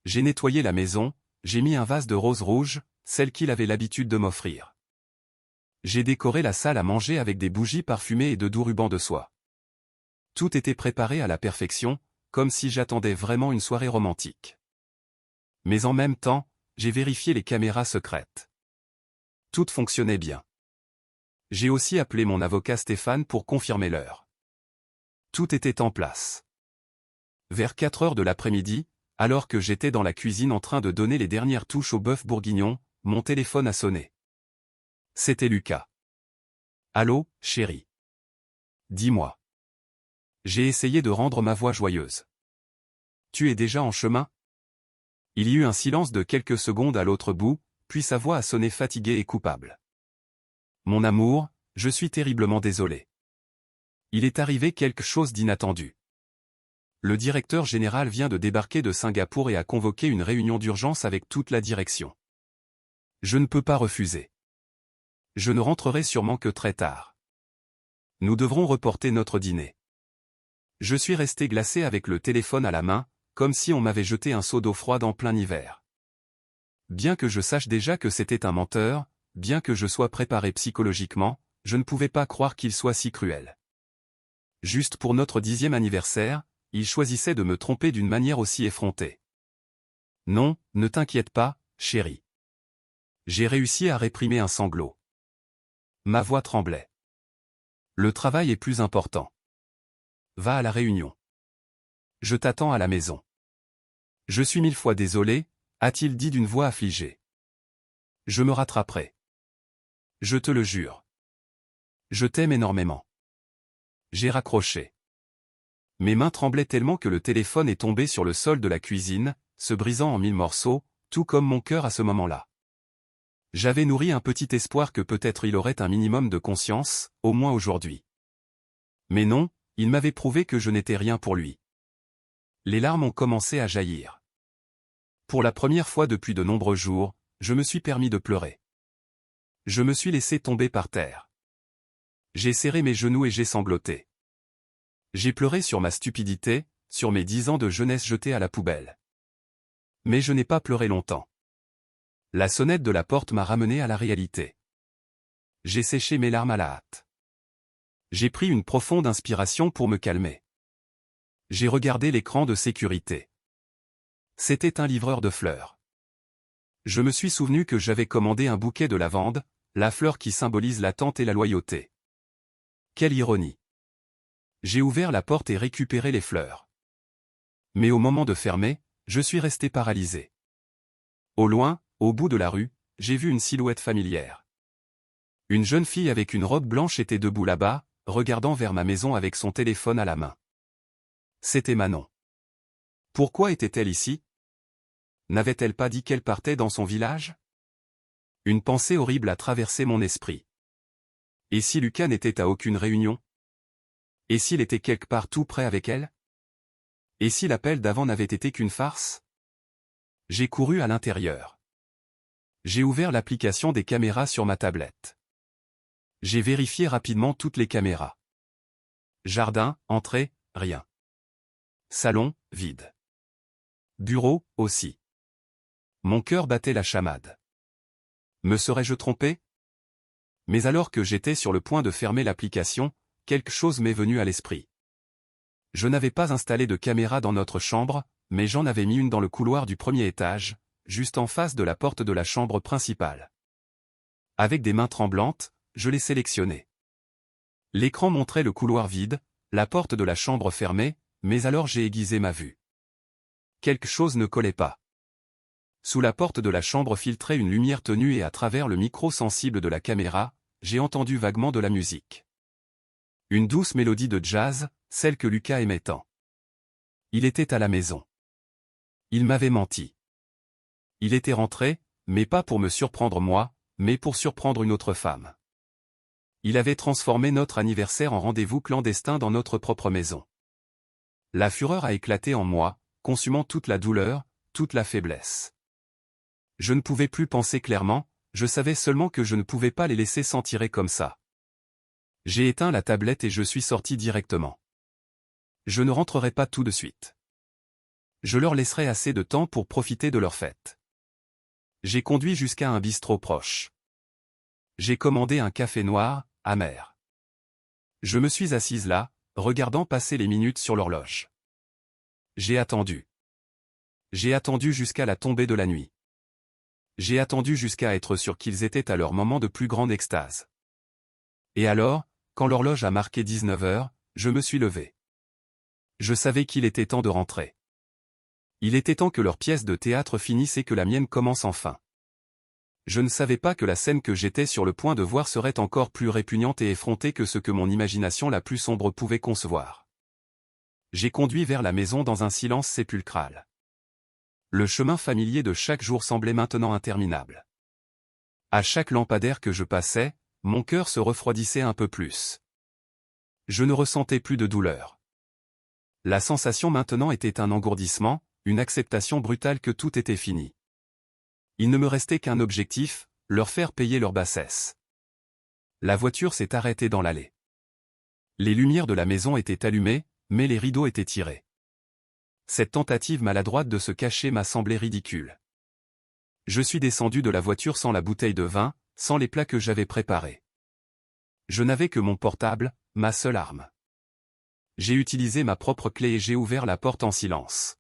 J'ai nettoyé la maison, j'ai mis un vase de roses rouges, celle qu'il avait l'habitude de m'offrir. J'ai décoré la salle à manger avec des bougies parfumées et de doux rubans de soie. Tout était préparé à la perfection, comme si j'attendais vraiment une soirée romantique. Mais en même temps, j'ai vérifié les caméras secrètes. Tout fonctionnait bien. J'ai aussi appelé mon avocat Stéphane pour confirmer l'heure. Tout était en place. Vers 4 heures de l'après-midi, alors que j'étais dans la cuisine en train de donner les dernières touches au bœuf bourguignon, mon téléphone a sonné. C'était Lucas. Allô, chérie. Dis-moi. J'ai essayé de rendre ma voix joyeuse. Tu es déjà en chemin? Il y eut un silence de quelques secondes à l'autre bout, puis sa voix a sonné fatiguée et coupable. Mon amour, je suis terriblement désolé. Il est arrivé quelque chose d'inattendu. Le directeur général vient de débarquer de Singapour et a convoqué une réunion d'urgence avec toute la direction. Je ne peux pas refuser. Je ne rentrerai sûrement que très tard. Nous devrons reporter notre dîner. Je suis resté glacé avec le téléphone à la main, comme si on m'avait jeté un seau d'eau froide en plein hiver. Bien que je sache déjà que c'était un menteur, bien que je sois préparé psychologiquement, je ne pouvais pas croire qu'il soit si cruel. Juste pour notre 10e anniversaire, il choisissait de me tromper d'une manière aussi effrontée. Non, ne t'inquiète pas, chérie. J'ai réussi à réprimer un sanglot. Ma voix tremblait. Le travail est plus important. Va à la réunion. Je t'attends à la maison. Je suis 1000 fois désolé, a-t-il dit d'une voix affligée. Je me rattraperai. Je te le jure. Je t'aime énormément. J'ai raccroché. Mes mains tremblaient tellement que le téléphone est tombé sur le sol de la cuisine, se brisant en 1000 morceaux, tout comme mon cœur à ce moment-là. J'avais nourri un petit espoir que peut-être il aurait un minimum de conscience, au moins aujourd'hui. Mais non, il m'avait prouvé que je n'étais rien pour lui. Les larmes ont commencé à jaillir. Pour la première fois depuis de nombreux jours, je me suis permis de pleurer. Je me suis laissé tomber par terre. J'ai serré mes genoux et j'ai sangloté. J'ai pleuré sur ma stupidité, sur mes 10 ans de jeunesse jetés à la poubelle. Mais je n'ai pas pleuré longtemps. La sonnette de la porte m'a ramené à la réalité. J'ai séché mes larmes à la hâte. J'ai pris une profonde inspiration pour me calmer. J'ai regardé l'écran de sécurité. C'était un livreur de fleurs. Je me suis souvenu que j'avais commandé un bouquet de lavande, la fleur qui symbolise l'attente et la loyauté. Quelle ironie! J'ai ouvert la porte et récupéré les fleurs. Mais au moment de fermer, je suis resté paralysé. Au loin, au bout de la rue, j'ai vu une silhouette familière. Une jeune fille avec une robe blanche était debout là-bas, regardant vers ma maison avec son téléphone à la main. C'était Manon. Pourquoi était-elle ici? N'avait-elle pas dit qu'elle partait dans son village? Une pensée horrible a traversé mon esprit. Et si Lucas n'était à aucune réunion? Et s'il était quelque part tout près avec elle? Et si l'appel d'avant n'avait été qu'une farce? J'ai couru à l'intérieur. J'ai ouvert l'application des caméras sur ma tablette. J'ai vérifié rapidement toutes les caméras. Jardin, entrée, rien. Salon, vide. Bureau, aussi. Mon cœur battait la chamade. Me serais-je trompé? Mais alors que j'étais sur le point de fermer l'application, quelque chose m'est venu à l'esprit. Je n'avais pas installé de caméra dans notre chambre, mais j'en avais mis une dans le couloir du premier étage, juste en face de la porte de la chambre principale. Avec des mains tremblantes, je l'ai sélectionnée. L'écran montrait le couloir vide, la porte de la chambre fermée, mais alors j'ai aiguisé ma vue. Quelque chose ne collait pas. Sous la porte de la chambre filtrait une lumière tenue et à travers le micro sensible de la caméra, j'ai entendu vaguement de la musique. Une douce mélodie de jazz, celle que Lucas aimait tant. Il était à la maison. Il m'avait menti. Il était rentré, mais pas pour me surprendre moi, mais pour surprendre une autre femme. Il avait transformé notre anniversaire en rendez-vous clandestin dans notre propre maison. La fureur a éclaté en moi, consumant toute la douleur, toute la faiblesse. Je ne pouvais plus penser clairement, je savais seulement que je ne pouvais pas les laisser s'en tirer comme ça. J'ai éteint la tablette et je suis sorti directement. Je ne rentrerai pas tout de suite. Je leur laisserai assez de temps pour profiter de leur fête. J'ai conduit jusqu'à un bistrot proche. J'ai commandé un café noir, amer. Je me suis assise là, regardant passer les minutes sur l'horloge. J'ai attendu. J'ai attendu jusqu'à la tombée de la nuit. J'ai attendu jusqu'à être sûr qu'ils étaient à leur moment de plus grande extase. Et alors, quand l'horloge a marqué 19 heures, je me suis levé. Je savais qu'il était temps de rentrer. Il était temps que leur pièce de théâtre finisse et que la mienne commence enfin. Je ne savais pas que la scène que j'étais sur le point de voir serait encore plus répugnante et effrontée que ce que mon imagination la plus sombre pouvait concevoir. J'ai conduit vers la maison dans un silence sépulcral. Le chemin familier de chaque jour semblait maintenant interminable. À chaque lampadaire que je passais, mon cœur se refroidissait un peu plus. Je ne ressentais plus de douleur. La sensation maintenant était un engourdissement, une acceptation brutale que tout était fini. Il ne me restait qu'un objectif, leur faire payer leur bassesse. La voiture s'est arrêtée dans l'allée. Les lumières de la maison étaient allumées, mais les rideaux étaient tirés. Cette tentative maladroite de se cacher m'a semblé ridicule. Je suis descendu de la voiture sans la bouteille de vin, sans les plats que j'avais préparés. Je n'avais que mon portable, ma seule arme. J'ai utilisé ma propre clé et j'ai ouvert la porte en silence.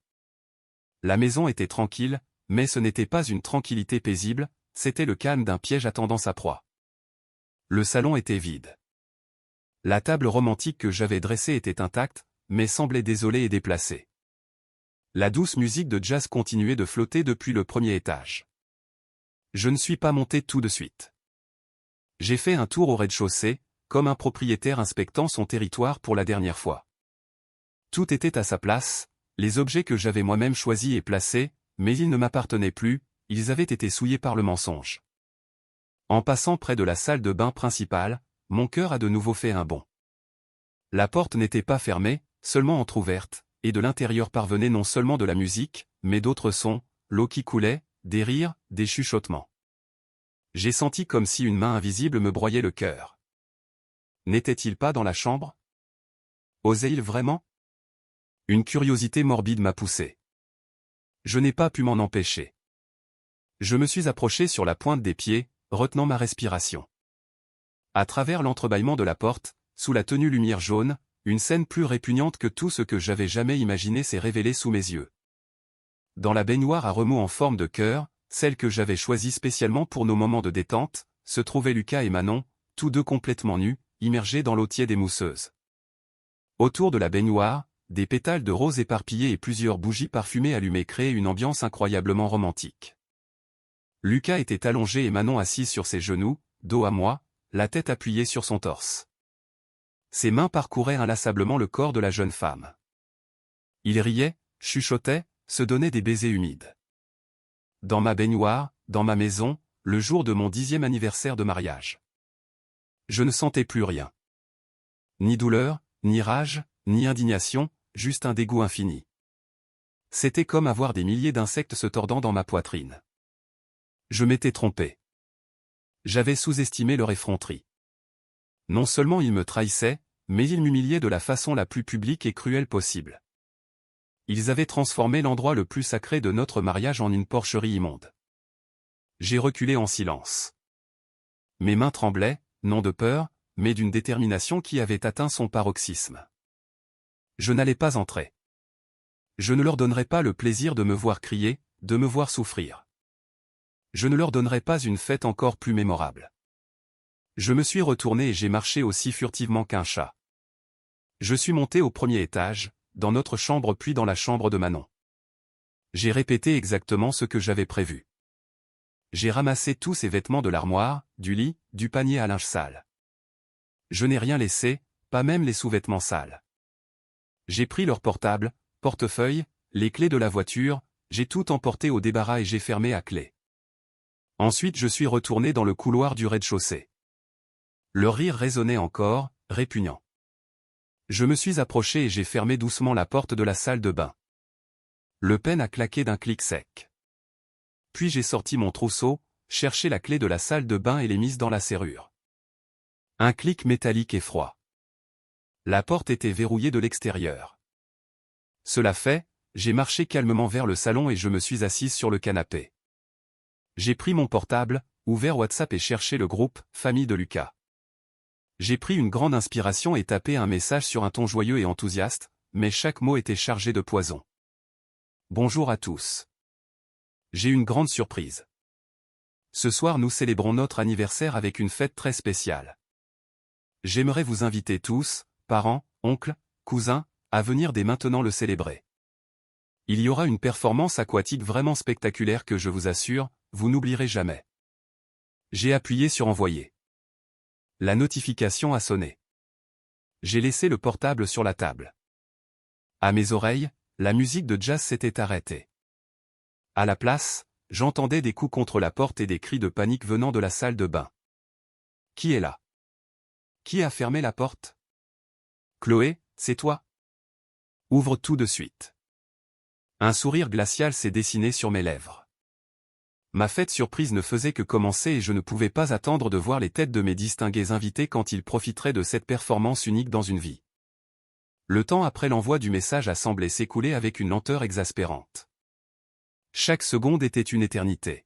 La maison était tranquille, mais ce n'était pas une tranquillité paisible, c'était le calme d'un piège attendant sa proie. Le salon était vide. La table romantique que j'avais dressée était intacte, mais semblait désolée et déplacée. La douce musique de jazz continuait de flotter depuis le premier étage. Je ne suis pas monté tout de suite. J'ai fait un tour au rez-de-chaussée, comme un propriétaire inspectant son territoire pour la dernière fois. Tout était à sa place, les objets que j'avais moi-même choisis et placés, mais ils ne m'appartenaient plus, ils avaient été souillés par le mensonge. En passant près de la salle de bain principale, mon cœur a de nouveau fait un bond. La porte n'était pas fermée, seulement entr'ouverte, et de l'intérieur parvenait non seulement de la musique, mais d'autres sons, l'eau qui coulait, des rires, des chuchotements. J'ai senti comme si une main invisible me broyait le cœur. N'était-il pas dans la chambre? Osait-il vraiment? Une curiosité morbide m'a poussé. Je n'ai pas pu m'en empêcher. Je me suis approché sur la pointe des pieds, retenant ma respiration. À travers l'entrebâillement de la porte, sous la tenue lumière jaune, une scène plus répugnante que tout ce que j'avais jamais imaginé s'est révélée sous mes yeux. Dans la baignoire à remous en forme de cœur, celle que j'avais choisie spécialement pour nos moments de détente, se trouvaient Lucas et Manon, tous deux complètement nus, immergés dans l'eau tiède et mousseuse. Autour de la baignoire, des pétales de rose éparpillés et plusieurs bougies parfumées allumées créaient une ambiance incroyablement romantique. Lucas était allongé et Manon assise sur ses genoux, dos à moi, la tête appuyée sur son torse. Ses mains parcouraient inlassablement le corps de la jeune femme. Il riait, chuchotait, se donnait des baisers humides. Dans ma baignoire, dans ma maison, le jour de mon 10e anniversaire de mariage. Je ne sentais plus rien. Ni douleur, ni rage, ni indignation, juste un dégoût infini. C'était comme avoir des milliers d'insectes se tordant dans ma poitrine. Je m'étais trompé. J'avais sous-estimé leur effronterie. Non seulement ils me trahissaient, mais ils m'humiliaient de la façon la plus publique et cruelle possible. Ils avaient transformé l'endroit le plus sacré de notre mariage en une porcherie immonde. J'ai reculé en silence. Mes mains tremblaient, non de peur, mais d'une détermination qui avait atteint son paroxysme. Je n'allais pas entrer. Je ne leur donnerais pas le plaisir de me voir crier, de me voir souffrir. Je ne leur donnerais pas une fête encore plus mémorable. Je me suis retourné et j'ai marché aussi furtivement qu'un chat. Je suis monté au premier étage, dans notre chambre puis dans la chambre de Manon. J'ai répété exactement ce que j'avais prévu. J'ai ramassé tous ces vêtements de l'armoire, du lit, du panier à linge sale. Je n'ai rien laissé, pas même les sous-vêtements sales. J'ai pris leur portable, portefeuille, les clés de la voiture, j'ai tout emporté au débarras et j'ai fermé à clé. Ensuite je suis retourné dans le couloir du rez-de-chaussée. Le rire résonnait encore, répugnant. Je me suis approché et j'ai fermé doucement la porte de la salle de bain. Le pêne a claqué d'un clic sec. Puis j'ai sorti mon trousseau, cherché la clé de la salle de bain et l'ai mise dans la serrure. Un clic métallique et froid. La porte était verrouillée de l'extérieur. Cela fait, j'ai marché calmement vers le salon et je me suis assise sur le canapé. J'ai pris mon portable, ouvert WhatsApp et cherché le groupe « Famille de Lucas ». J'ai pris une grande inspiration et tapé un message sur un ton joyeux et enthousiaste, mais chaque mot était chargé de poison. Bonjour à tous. J'ai une grande surprise. Ce soir nous célébrons notre anniversaire avec une fête très spéciale. J'aimerais vous inviter tous, parents, oncles, cousins, à venir dès maintenant le célébrer. Il y aura une performance aquatique vraiment spectaculaire que je vous assure, vous n'oublierez jamais. J'ai appuyé sur envoyer. La notification a sonné. J'ai laissé le portable sur la table. À mes oreilles, la musique de jazz s'était arrêtée. À la place, j'entendais des coups contre la porte et des cris de panique venant de la salle de bain. Qui est là? Qui a fermé la porte? Chloé, c'est toi? Ouvre tout de suite. Un sourire glacial s'est dessiné sur mes lèvres. Ma fête surprise ne faisait que commencer et je ne pouvais pas attendre de voir les têtes de mes distingués invités quand ils profiteraient de cette performance unique dans une vie. Le temps après l'envoi du message a semblé s'écouler avec une lenteur exaspérante. Chaque seconde était une éternité.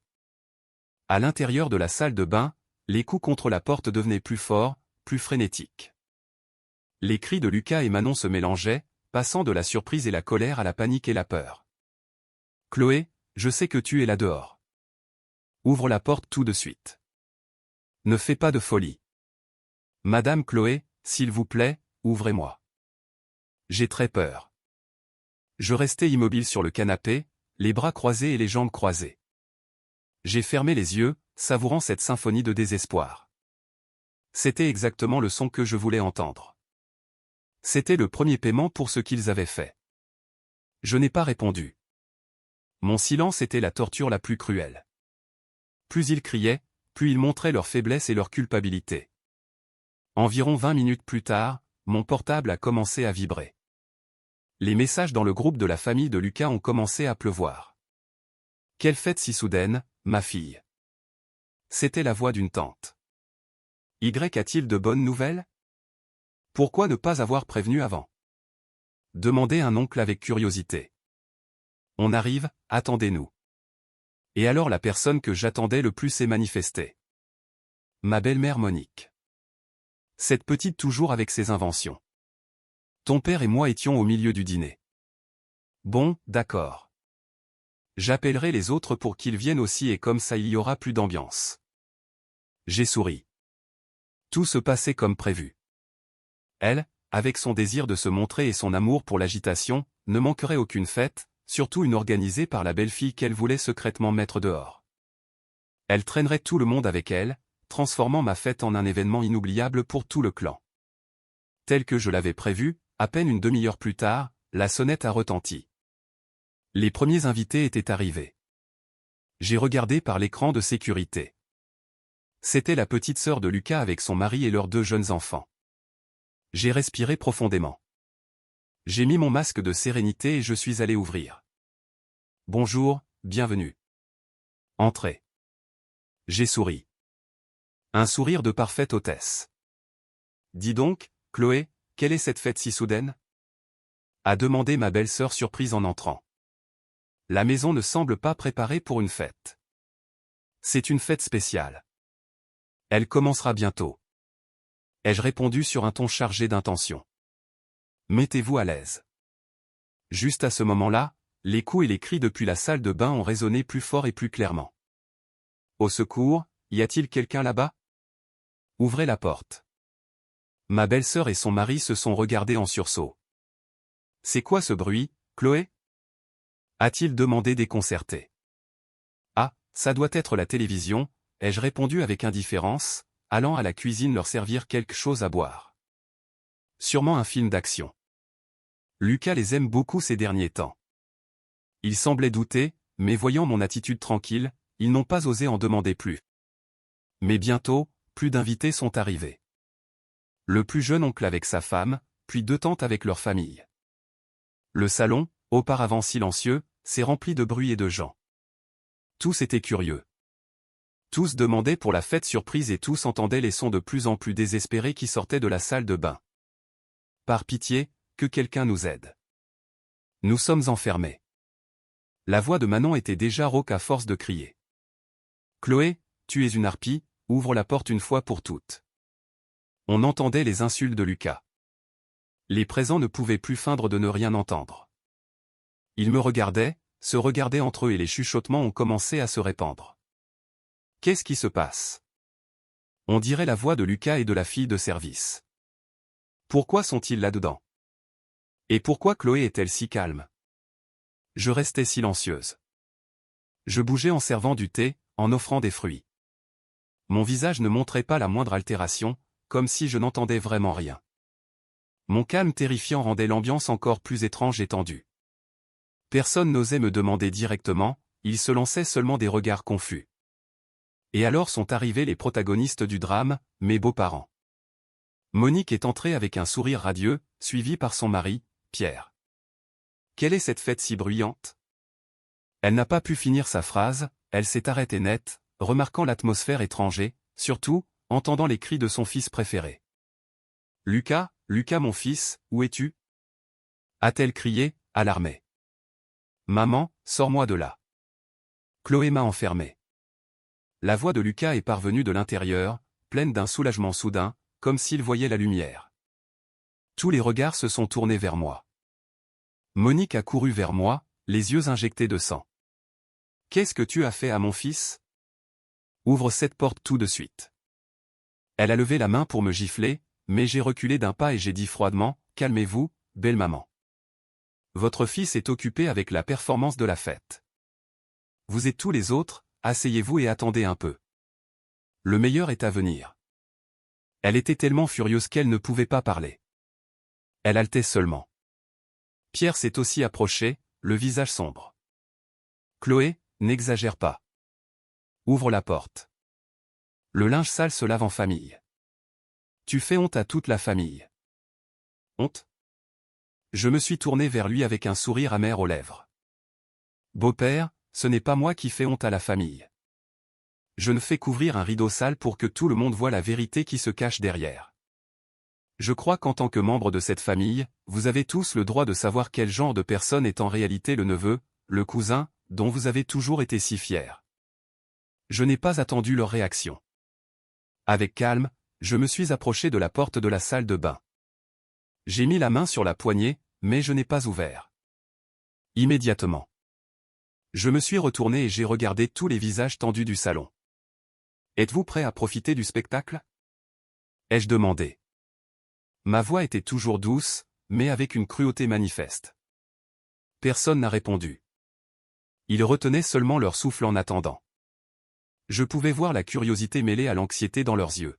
À l'intérieur de la salle de bain, les coups contre la porte devenaient plus forts, plus frénétiques. Les cris de Lucas et Manon se mélangeaient, passant de la surprise et la colère à la panique et la peur. « Chloé, je sais que tu es là dehors. Ouvre la porte tout de suite. Ne fais pas de folie. Madame Chloé, s'il vous plaît, ouvrez-moi. J'ai très peur. » Je restais immobile sur le canapé, les bras croisés et les jambes croisées. J'ai fermé les yeux, savourant cette symphonie de désespoir. C'était exactement le son que je voulais entendre. C'était le premier paiement pour ce qu'ils avaient fait. Je n'ai pas répondu. Mon silence était la torture la plus cruelle. Plus ils criaient, plus ils montraient leur faiblesse et leur culpabilité. Environ 20 minutes plus tard, mon portable a commencé à vibrer. Les messages dans le groupe de la famille de Lucas ont commencé à pleuvoir. « Quelle fête si soudaine, ma fille !» C'était la voix d'une tante. « Y a-t-il de bonnes nouvelles ? Pourquoi ne pas avoir prévenu avant ?» demandait un oncle avec curiosité. « On arrive, attendez-nous. » Et alors la personne que j'attendais le plus s'est manifestée. Ma belle-mère Monique. Cette petite toujours avec ses inventions. Ton père et moi étions au milieu du dîner. Bon, d'accord. J'appellerai les autres pour qu'ils viennent aussi et comme ça il y aura plus d'ambiance. J'ai souri. Tout se passait comme prévu. Elle, avec son désir de se montrer et son amour pour l'agitation, ne manquerait aucune fête, surtout une organisée par la belle-fille qu'elle voulait secrètement mettre dehors. Elle traînerait tout le monde avec elle, transformant ma fête en un événement inoubliable pour tout le clan. Tel que je l'avais prévu, à peine une demi-heure plus tard, la sonnette a retenti. Les premiers invités étaient arrivés. J'ai regardé par l'écran de sécurité. C'était la petite sœur de Lucas avec son mari et leurs 2 jeunes enfants. J'ai respiré profondément. J'ai mis mon masque de sérénité et je suis allé ouvrir. « Bonjour, bienvenue. Entrez. » J'ai souri. Un sourire de parfaite hôtesse. « Dis donc, Chloé, quelle est cette fête si soudaine ?» a demandé ma belle-sœur surprise en entrant. « La maison ne semble pas préparée pour une fête. C'est une fête spéciale. Elle commencera bientôt. » Ai-je répondu sur un ton chargé d'intention. Mettez-vous à l'aise. Juste à ce moment-là, les coups et les cris depuis la salle de bain ont résonné plus fort et plus clairement. Au secours, y a-t-il quelqu'un là-bas ? Ouvrez la porte. Ma belle-sœur et son mari se sont regardés en sursaut. C'est quoi ce bruit, Chloé ? A-t-il demandé déconcerté. Ah, ça doit être la télévision, ai-je répondu avec indifférence, allant à la cuisine leur servir quelque chose à boire. Sûrement un film d'action. Lucas les aime beaucoup ces derniers temps. Ils semblaient douter, mais voyant mon attitude tranquille, ils n'ont pas osé en demander plus. Mais bientôt, plus d'invités sont arrivés. Le plus jeune oncle avec sa femme, puis 2 tantes avec leur famille. Le salon, auparavant silencieux, s'est rempli de bruit et de gens. Tous étaient curieux. Tous demandaient pour la fête surprise et tous entendaient les sons de plus en plus désespérés qui sortaient de la salle de bain. Par pitié, que quelqu'un nous aide. Nous sommes enfermés. La voix de Manon était déjà rauque à force de crier. Chloé, tu es une harpie, ouvre la porte une fois pour toutes. On entendait les insultes de Lucas. Les présents ne pouvaient plus feindre de ne rien entendre. Ils me regardaient, se regardaient entre eux et les chuchotements ont commencé à se répandre. Qu'est-ce qui se passe ? On dirait la voix de Lucas et de la fille de service. Pourquoi sont-ils là-dedans ? Et pourquoi Chloé est-elle si calme ? Je restais silencieuse. Je bougeais en servant du thé, en offrant des fruits. Mon visage ne montrait pas la moindre altération, comme si je n'entendais vraiment rien. Mon calme terrifiant rendait l'ambiance encore plus étrange et tendue. Personne n'osait me demander directement, ils se lançaient seulement des regards confus. Et alors sont arrivés les protagonistes du drame, mes beaux-parents. Monique est entrée avec un sourire radieux, suivie par son mari, Pierre. Quelle est cette fête si bruyante? Elle n'a pas pu finir sa phrase, elle s'est arrêtée net, remarquant l'atmosphère étrangère, surtout, entendant les cris de son fils préféré. « Lucas, Lucas mon fils, où es-tu » a-t-elle crié, alarmée. « Maman, sors-moi de là. Chloé m'a enfermée. » La voix de Lucas est parvenue de l'intérieur, pleine d'un soulagement soudain, comme s'il voyait la lumière. Tous les regards se sont tournés vers moi. Monique a couru vers moi, les yeux injectés de sang. « Qu'est-ce que tu as fait à mon fils? Ouvre cette porte tout de suite. » Elle a levé la main pour me gifler, mais j'ai reculé d'un pas et j'ai dit froidement, « Calmez-vous, belle maman. Votre fils est occupé avec la performance de la fête. Vous et tous les autres, asseyez-vous et attendez un peu. Le meilleur est à venir. » Elle était tellement furieuse qu'elle ne pouvait pas parler. Elle haletait seulement. Pierre s'est aussi approché, le visage sombre. « Chloé, n'exagère pas. Ouvre la porte. Le linge sale se lave en famille. Tu fais honte à toute la famille. » Honte? Je me suis tourné vers lui avec un sourire amer aux lèvres. « Beau-père, ce n'est pas moi qui fais honte à la famille. Je ne fais qu'ouvrir un rideau sale pour que tout le monde voie la vérité qui se cache derrière. Je crois qu'en tant que membre de cette famille, vous avez tous le droit de savoir quel genre de personne est en réalité le neveu, le cousin, dont vous avez toujours été si fiers. » Je n'ai pas attendu leur réaction. Avec calme, je me suis approché de la porte de la salle de bain. J'ai mis la main sur la poignée, mais je n'ai pas ouvert. Immédiatement. Je me suis retourné et j'ai regardé tous les visages tendus du salon. « Êtes-vous prêt à profiter du spectacle » ai-je demandé. Ma voix était toujours douce, mais avec une cruauté manifeste. Personne n'a répondu. Ils retenaient seulement leur souffle en attendant. Je pouvais voir la curiosité mêlée à l'anxiété dans leurs yeux.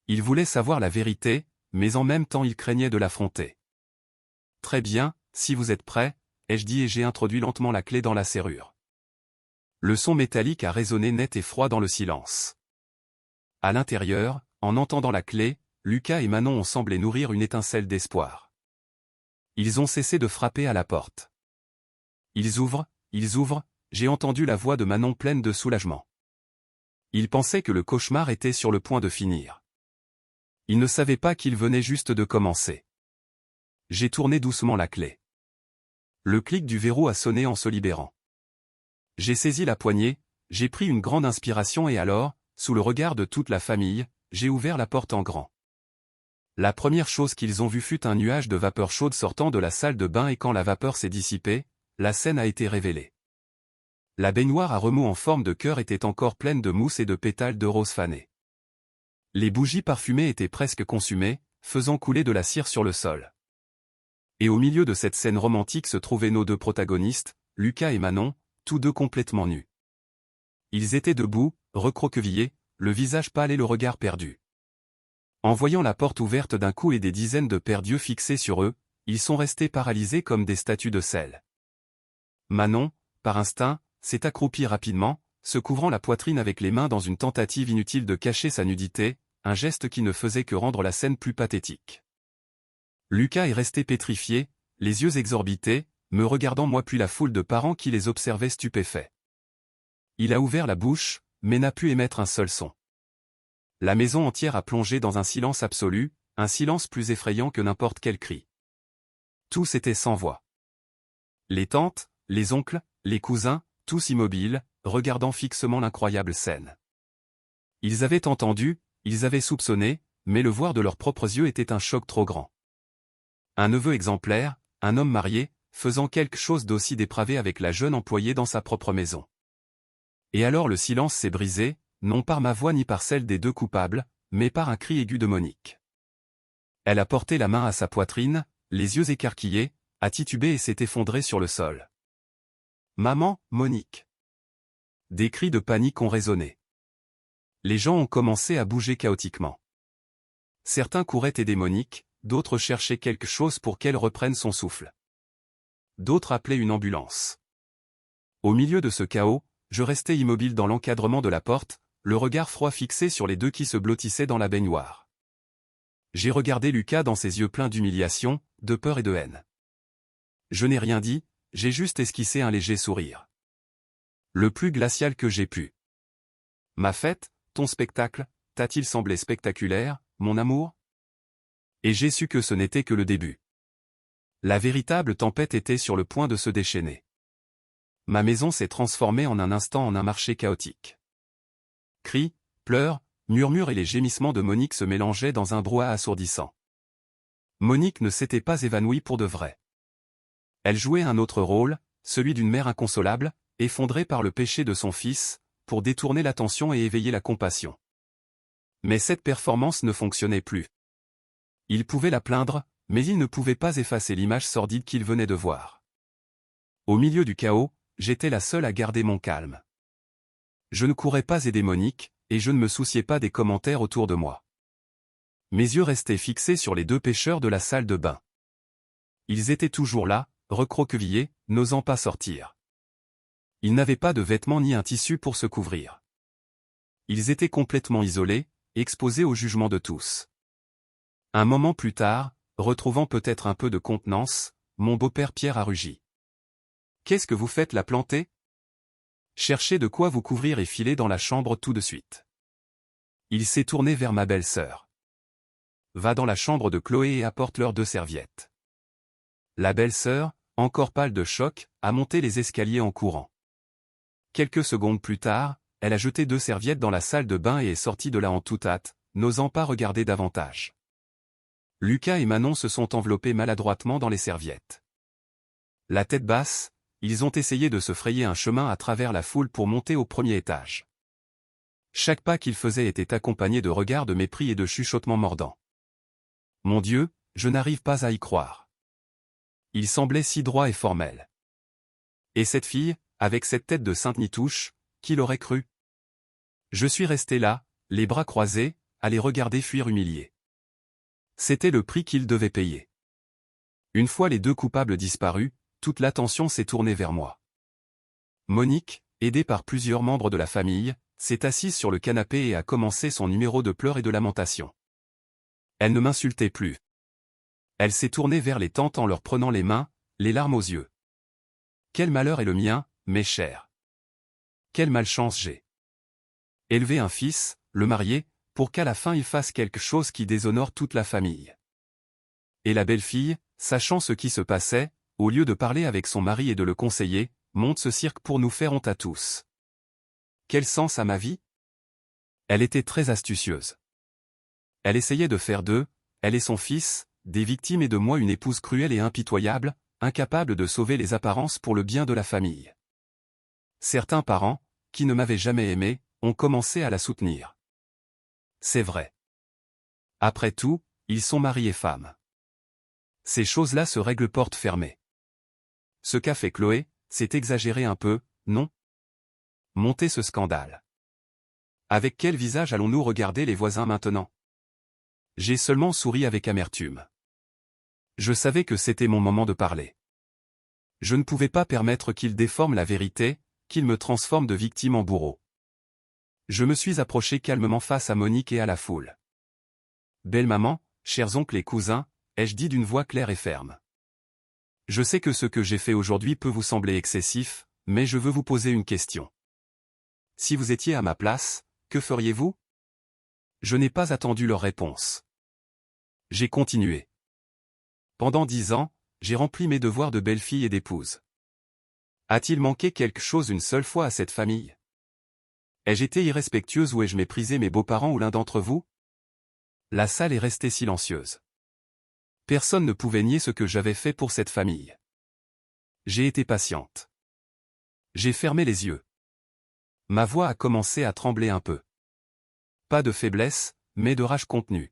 Ils voulaient savoir la vérité, mais en même temps ils craignaient de l'affronter. « Très bien, si vous êtes prêts, » ai-je dit et j'ai introduit lentement la clé dans la serrure. Le son métallique a résonné net et froid dans le silence. À l'intérieur, en entendant la clé, Lucas et Manon ont semblé nourrir une étincelle d'espoir. Ils ont cessé de frapper à la porte. Ils ouvrent, j'ai entendu la voix de Manon pleine de soulagement. Ils pensaient que le cauchemar était sur le point de finir. Ils ne savaient pas qu'il venait juste de commencer. J'ai tourné doucement la clé. Le clic du verrou a sonné en se libérant. J'ai saisi la poignée, j'ai pris une grande inspiration et alors, sous le regard de toute la famille, j'ai ouvert la porte en grand. La première chose qu'ils ont vue fut un nuage de vapeur chaude sortant de la salle de bain et quand la vapeur s'est dissipée, la scène a été révélée. La baignoire à remous en forme de cœur était encore pleine de mousse et de pétales de rose fanées. Les bougies parfumées étaient presque consumées, faisant couler de la cire sur le sol. Et au milieu de cette scène romantique se trouvaient nos deux protagonistes, Lucas et Manon, tous deux complètement nus. Ils étaient debout, recroquevillés, le visage pâle et le regard perdu. En voyant la porte ouverte d'un coup et des dizaines de paires d'yeux fixés sur eux, ils sont restés paralysés comme des statues de sel. Manon, par instinct, s'est accroupie rapidement, se couvrant la poitrine avec les mains dans une tentative inutile de cacher sa nudité, un geste qui ne faisait que rendre la scène plus pathétique. Lucas est resté pétrifié, les yeux exorbités, me regardant moi puis la foule de parents qui les observaient stupéfaits. Il a ouvert la bouche, mais n'a pu émettre un seul son. La maison entière a plongé dans un silence absolu, un silence plus effrayant que n'importe quel cri. Tous étaient sans voix. Les tantes, les oncles, les cousins, tous immobiles, regardant fixement l'incroyable scène. Ils avaient entendu, ils avaient soupçonné, mais le voir de leurs propres yeux était un choc trop grand. Un neveu exemplaire, un homme marié, faisant quelque chose d'aussi dépravé avec la jeune employée dans sa propre maison. Et alors le silence s'est brisé, non par ma voix ni par celle des deux coupables, mais par un cri aigu de Monique. Elle a porté la main à sa poitrine, les yeux écarquillés, a titubé et s'est effondrée sur le sol. « Maman, Monique !» Des cris de panique ont résonné. Les gens ont commencé à bouger chaotiquement. Certains couraient aider Monique, d'autres cherchaient quelque chose pour qu'elle reprenne son souffle. D'autres appelaient une ambulance. Au milieu de ce chaos, je restais immobile dans l'encadrement de la porte, le regard froid fixé sur les deux qui se blottissaient dans la baignoire. J'ai regardé Lucas dans ses yeux pleins d'humiliation, de peur et de haine. Je n'ai rien dit, j'ai juste esquissé un léger sourire. Le plus glacial que j'ai pu. Ma fête, ton spectacle, t'a-t-il semblé spectaculaire, mon amour? Et j'ai su que ce n'était que le début. La véritable tempête était sur le point de se déchaîner. Ma maison s'est transformée en un instant en un marché chaotique. Cris, pleurs, murmures et les gémissements de Monique se mélangeaient dans un brouhaha assourdissant. Monique ne s'était pas évanouie pour de vrai. Elle jouait un autre rôle, celui d'une mère inconsolable, effondrée par le péché de son fils, pour détourner l'attention et éveiller la compassion. Mais cette performance ne fonctionnait plus. Il pouvait la plaindre, mais il ne pouvait pas effacer l'image sordide qu'il venait de voir. Au milieu du chaos, j'étais la seule à garder mon calme. Je ne courais pas aider Monique, et je ne me souciais pas des commentaires autour de moi. Mes yeux restaient fixés sur les deux pêcheurs de la salle de bain. Ils étaient toujours là, recroquevillés, n'osant pas sortir. Ils n'avaient pas de vêtements ni un tissu pour se couvrir. Ils étaient complètement isolés, exposés au jugement de tous. Un moment plus tard, retrouvant peut-être un peu de contenance, mon beau-père Pierre a rugi. « Qu'est-ce que vous faites là planté? Cherchez de quoi vous couvrir et filez dans la chambre tout de suite. » Il s'est tourné vers ma belle-sœur. « Va dans la chambre de Chloé et apporte-leur 2 serviettes. » La belle-sœur, encore pâle de choc, a monté les escaliers en courant. Quelques secondes plus tard, elle a jeté 2 serviettes dans la salle de bain et est sortie de là en toute hâte, n'osant pas regarder davantage. Lucas et Manon se sont enveloppés maladroitement dans les serviettes. La tête basse, ils ont essayé de se frayer un chemin à travers la foule pour monter au premier étage. Chaque pas qu'ils faisaient était accompagné de regards de mépris et de chuchotements mordants. Mon Dieu, je n'arrive pas à y croire. Il semblait si droit et formel. Et cette fille, avec cette tête de Sainte Nitouche, qui l'aurait cru? Je suis resté là, les bras croisés, à les regarder fuir humiliés. C'était le prix qu'ils devaient payer. Une fois les 2 coupables disparus, toute l'attention s'est tournée vers moi. Monique, aidée par plusieurs membres de la famille, s'est assise sur le canapé et a commencé son numéro de pleurs et de lamentations. Elle ne m'insultait plus. Elle s'est tournée vers les tantes en leur prenant les mains, les larmes aux yeux. Quel malheur est le mien, mes chers. Quelle malchance j'ai. Élever un fils, le marier, pour qu'à la fin il fasse quelque chose qui déshonore toute la famille. Et la belle-fille, sachant ce qui se passait, au lieu de parler avec son mari et de le conseiller, monte ce cirque pour nous faire honte à tous. Quel sens à ma vie? Elle était très astucieuse. Elle essayait de faire d'eux, elle et son fils, des victimes et de moi une épouse cruelle et impitoyable, incapable de sauver les apparences pour le bien de la famille. Certains parents, qui ne m'avaient jamais aimé, ont commencé à la soutenir. C'est vrai. Après tout, ils sont mari et femme. Ces choses-là se règlent porte fermée. Ce qu'a fait Chloé, c'est exagéré un peu, non? Monter ce scandale. Avec quel visage allons-nous regarder les voisins maintenant? J'ai seulement souri avec amertume. Je savais que c'était mon moment de parler. Je ne pouvais pas permettre qu'ils déforment la vérité, qu'ils me transforment de victime en bourreau. Je me suis approché calmement face à Monique et à la foule. « Belle maman, chers oncles et cousins », ai-je dit d'une voix claire et ferme. Je sais que ce que j'ai fait aujourd'hui peut vous sembler excessif, mais je veux vous poser une question. Si vous étiez à ma place, que feriez-vous? Je n'ai pas attendu leur réponse. J'ai continué. Pendant 10 ans, j'ai rempli mes devoirs de belle-fille et d'épouse. A-t-il manqué quelque chose une seule fois à cette famille? Ai-je été irrespectueuse ou ai-je méprisé mes beaux-parents ou l'un d'entre vous? La salle est restée silencieuse. Personne ne pouvait nier ce que j'avais fait pour cette famille. J'ai été patiente. J'ai fermé les yeux. Ma voix a commencé à trembler un peu. Pas de faiblesse, mais de rage contenue.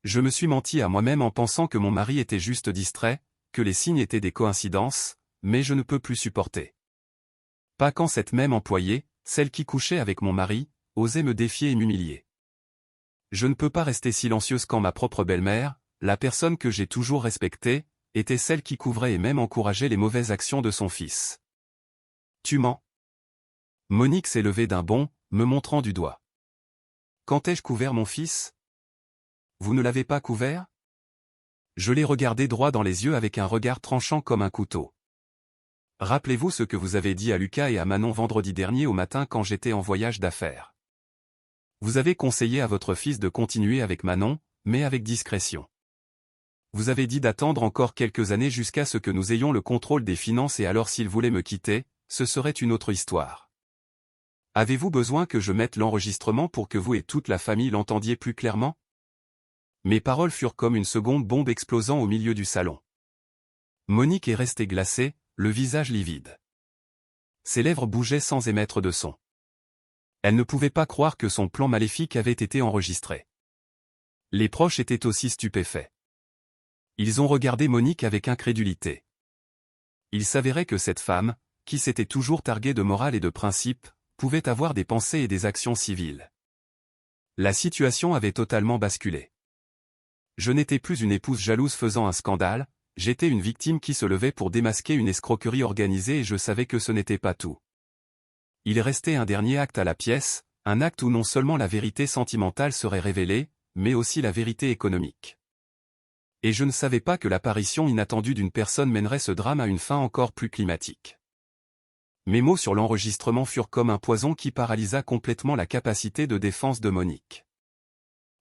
Je me suis menti à moi-même en pensant que mon mari était juste distrait, que les signes étaient des coïncidences, mais je ne peux plus supporter. Pas quand cette même employée, celle qui couchait avec mon mari, osait me défier et m'humilier. Je ne peux pas rester silencieuse quand ma propre belle-mère, la personne que j'ai toujours respectée, était celle qui couvrait et même encourageait les mauvaises actions de son fils. Tu mens. Monique s'est levée d'un bond, me montrant du doigt. Quand ai-je couvert mon fils? Vous ne l'avez pas couvert? Je l'ai regardé droit dans les yeux avec un regard tranchant comme un couteau. Rappelez-vous ce que vous avez dit à Lucas et à Manon vendredi dernier au matin quand j'étais en voyage d'affaires. Vous avez conseillé à votre fils de continuer avec Manon, mais avec discrétion. Vous avez dit d'attendre encore quelques années jusqu'à ce que nous ayons le contrôle des finances et alors s'il voulait me quitter, ce serait une autre histoire. Avez-vous besoin que je mette l'enregistrement pour que vous et toute la famille l'entendiez plus clairement? Mes paroles furent comme une seconde bombe explosant au milieu du salon. Monique est restée glacée, le visage livide. Ses lèvres bougeaient sans émettre de son. Elle ne pouvait pas croire que son plan maléfique avait été enregistré. Les proches étaient aussi stupéfaits. Ils ont regardé Monique avec incrédulité. Il s'avérait que cette femme, qui s'était toujours targuée de morale et de principe, pouvait avoir des pensées et des actions civiles. La situation avait totalement basculé. Je n'étais plus une épouse jalouse faisant un scandale, j'étais une victime qui se levait pour démasquer une escroquerie organisée et je savais que ce n'était pas tout. Il restait un dernier acte à la pièce, un acte où non seulement la vérité sentimentale serait révélée, mais aussi la vérité économique. Et je ne savais pas que l'apparition inattendue d'une personne mènerait ce drame à une fin encore plus climatique. Mes mots sur l'enregistrement furent comme un poison qui paralysa complètement la capacité de défense de Monique.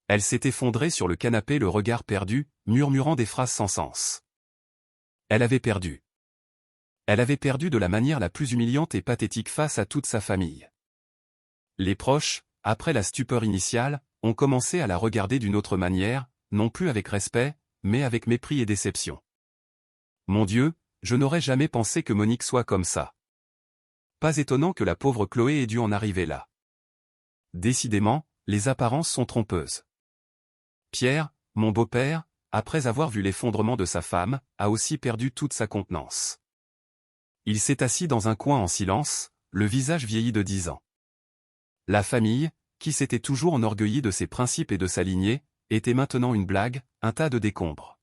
Elle s'est effondrée sur le canapé le regard perdu, murmurant des phrases sans sens. Elle avait perdu. Elle avait perdu de la manière la plus humiliante et pathétique face à toute sa famille. Les proches, après la stupeur initiale, ont commencé à la regarder d'une autre manière, non plus avec respect, mais avec mépris et déception. Mon Dieu, je n'aurais jamais pensé que Monique soit comme ça. Pas étonnant que la pauvre Chloé ait dû en arriver là. Décidément, les apparences sont trompeuses. Pierre, mon beau-père, après avoir vu l'effondrement de sa femme, a aussi perdu toute sa contenance. Il s'est assis dans un coin en silence, le visage vieilli de 10 ans. La famille, qui s'était toujours enorgueillie de ses principes et de sa lignée, était maintenant une blague, un tas de décombres.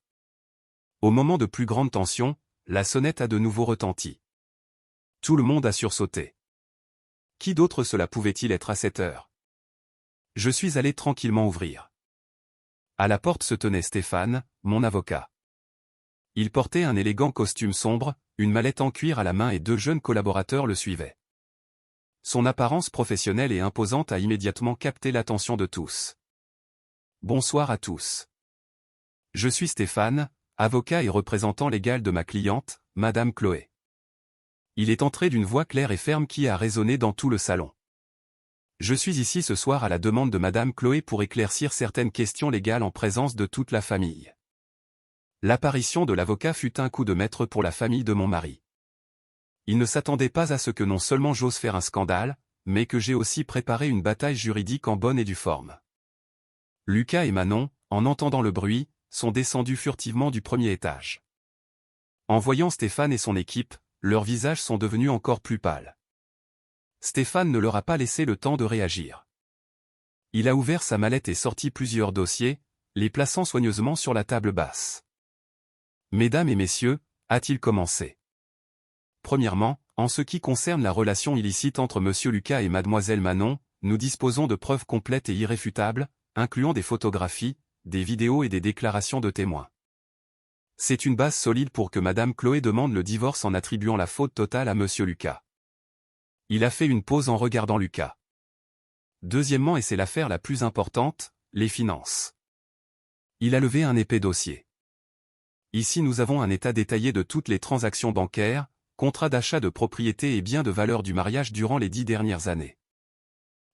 Au moment de plus grande tension, la sonnette a de nouveau retenti. Tout le monde a sursauté. Qui d'autre cela pouvait-il être à cette heure? Je suis allé tranquillement ouvrir. À la porte se tenait Stéphane, mon avocat. Il portait un élégant costume sombre, une mallette en cuir à la main et 2 jeunes collaborateurs le suivaient. Son apparence professionnelle et imposante a immédiatement capté l'attention de tous. Bonsoir à tous. Je suis Stéphane, avocat et représentant légal de ma cliente, Madame Chloé. Il est entré d'une voix claire et ferme qui a résonné dans tout le salon. Je suis ici ce soir à la demande de Madame Chloé pour éclaircir certaines questions légales en présence de toute la famille. L'apparition de l'avocat fut un coup de maître pour la famille de mon mari. Il ne s'attendait pas à ce que non seulement j'ose faire un scandale, mais que j'ai aussi préparé une bataille juridique en bonne et due forme. Lucas et Manon, en entendant le bruit, sont descendus furtivement du premier étage. En voyant Stéphane et son équipe, leurs visages sont devenus encore plus pâles. Stéphane ne leur a pas laissé le temps de réagir. Il a ouvert sa mallette et sorti plusieurs dossiers, les plaçant soigneusement sur la table basse. Mesdames et messieurs, a-t-il commencé. Premièrement, en ce qui concerne la relation illicite entre Monsieur Lucas et Mademoiselle Manon, nous disposons de preuves complètes et irréfutables, incluant des photographies, des vidéos et des déclarations de témoins. C'est une base solide pour que Madame Chloé demande le divorce en attribuant la faute totale à Monsieur Lucas. Il a fait une pause en regardant Lucas. Deuxièmement, et c'est l'affaire la plus importante, les finances. Il a levé un épais dossier. Ici nous avons un état détaillé de toutes les transactions bancaires, contrats d'achat de propriété et biens de valeur du mariage durant les 10 dernières années.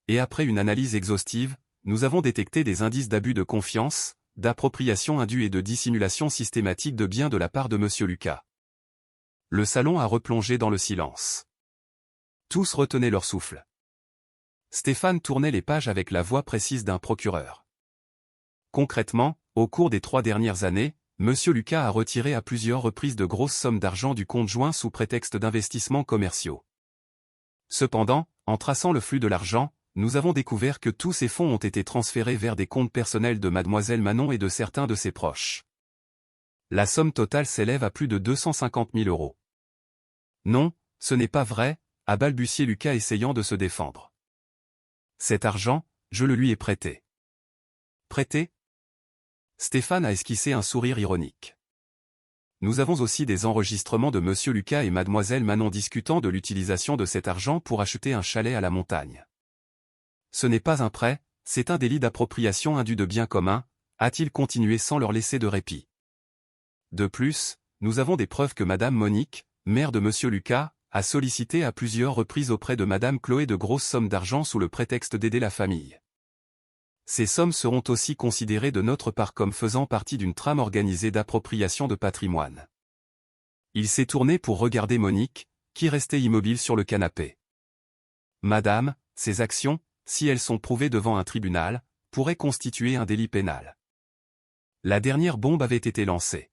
Et après une analyse exhaustive, nous avons détecté des indices d'abus de confiance, d'appropriation indue et de dissimulation systématique de biens de la part de Monsieur Lucas. Le salon a replongé dans le silence. Tous retenaient leur souffle. Stéphane tournait les pages avec la voix précise d'un procureur. Concrètement, au cours des 3 dernières années, Monsieur Lucas a retiré à plusieurs reprises de grosses sommes d'argent du compte joint sous prétexte d'investissements commerciaux. Cependant, en traçant le flux de l'argent, nous avons découvert que tous ces fonds ont été transférés vers des comptes personnels de Mademoiselle Manon et de certains de ses proches. La somme totale s'élève à plus de 250 000 €. Non, ce n'est pas vrai, a balbutié Lucas essayant de se défendre. Cet argent, je le lui ai prêté. Prêté? Stéphane a esquissé un sourire ironique. Nous avons aussi des enregistrements de Monsieur Lucas et Mademoiselle Manon discutant de l'utilisation de cet argent pour acheter un chalet à la montagne. Ce n'est pas un prêt, c'est un délit d'appropriation indue de biens communs, a-t-il continué sans leur laisser de répit. De plus, nous avons des preuves que Madame Monique, mère de Monsieur Lucas, a sollicité à plusieurs reprises auprès de Madame Chloé de grosses sommes d'argent sous le prétexte d'aider la famille. Ces sommes seront aussi considérées de notre part comme faisant partie d'une trame organisée d'appropriation de patrimoine. Il s'est tourné pour regarder Monique, qui restait immobile sur le canapé. Madame, ces actions, si elles sont prouvées devant un tribunal, pourraient constituer un délit pénal. La dernière bombe avait été lancée.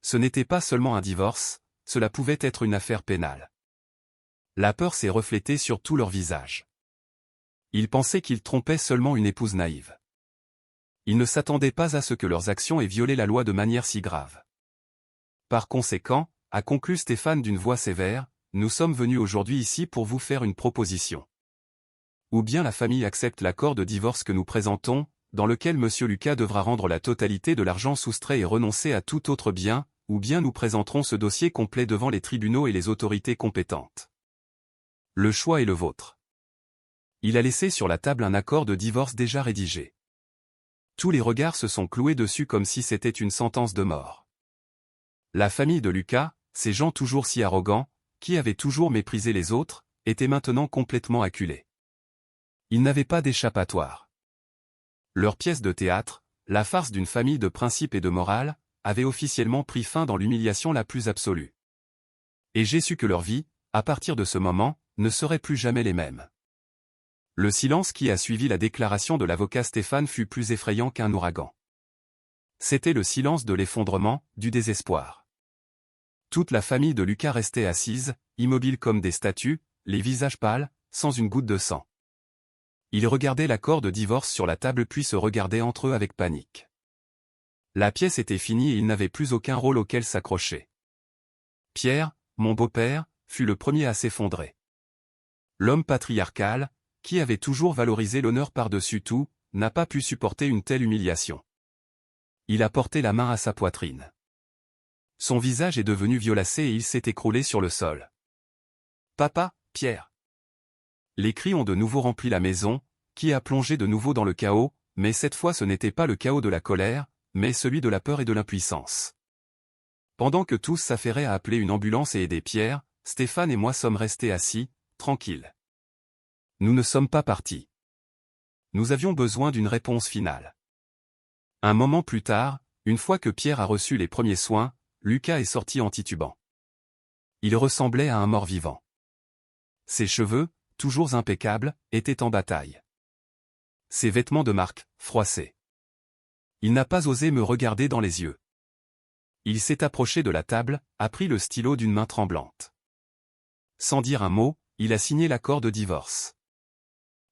Ce n'était pas seulement un divorce, cela pouvait être une affaire pénale. La peur s'est reflétée sur tout leur visage. Ils pensaient qu'ils trompaient seulement une épouse naïve. Ils ne s'attendaient pas à ce que leurs actions aient violé la loi de manière si grave. Par conséquent, a conclu Stéphane d'une voix sévère, nous sommes venus aujourd'hui ici pour vous faire une proposition. Ou bien la famille accepte l'accord de divorce que nous présentons, dans lequel Monsieur Lucas devra rendre la totalité de l'argent soustrait et renoncer à tout autre bien, ou bien nous présenterons ce dossier complet devant les tribunaux et les autorités compétentes. Le choix est le vôtre. Il a laissé sur la table un accord de divorce déjà rédigé. Tous les regards se sont cloués dessus comme si c'était une sentence de mort. La famille de Lucas, ces gens toujours si arrogants, qui avaient toujours méprisé les autres, était maintenant complètement acculés. Ils n'avaient pas d'échappatoire. Leur pièce de théâtre, la farce d'une famille de principes et de morale, avait officiellement pris fin dans l'humiliation la plus absolue. Et j'ai su que leur vie, à partir de ce moment, ne serait plus jamais les mêmes. Le silence qui a suivi la déclaration de l'avocat Stéphane fut plus effrayant qu'un ouragan. C'était le silence de l'effondrement, du désespoir. Toute la famille de Lucas restait assise, immobile comme des statues, les visages pâles, sans une goutte de sang. Ils regardaient l'accord de divorce sur la table puis se regardaient entre eux avec panique. La pièce était finie et ils n'avaient plus aucun rôle auquel s'accrocher. Pierre, mon beau-père, fut le premier à s'effondrer. L'homme patriarcal, qui avait toujours valorisé l'honneur par-dessus tout, n'a pas pu supporter une telle humiliation. Il a porté la main à sa poitrine. Son visage est devenu violacé et il s'est écroulé sur le sol. « Papa, Pierre !» Les cris ont de nouveau rempli la maison, qui a plongé de nouveau dans le chaos, mais cette fois ce n'était pas le chaos de la colère, mais celui de la peur et de l'impuissance. Pendant que tous s'affairaient à appeler une ambulance et aider Pierre, Stéphane et moi sommes restés assis, tranquilles. Nous ne sommes pas partis. Nous avions besoin d'une réponse finale. Un moment plus tard, une fois que Pierre a reçu les premiers soins, Lucas est sorti en titubant. Il ressemblait à un mort-vivant. Ses cheveux, toujours impeccables, étaient en bataille. Ses vêtements de marque, froissés. Il n'a pas osé me regarder dans les yeux. Il s'est approché de la table, a pris le stylo d'une main tremblante. Sans dire un mot, il a signé l'accord de divorce.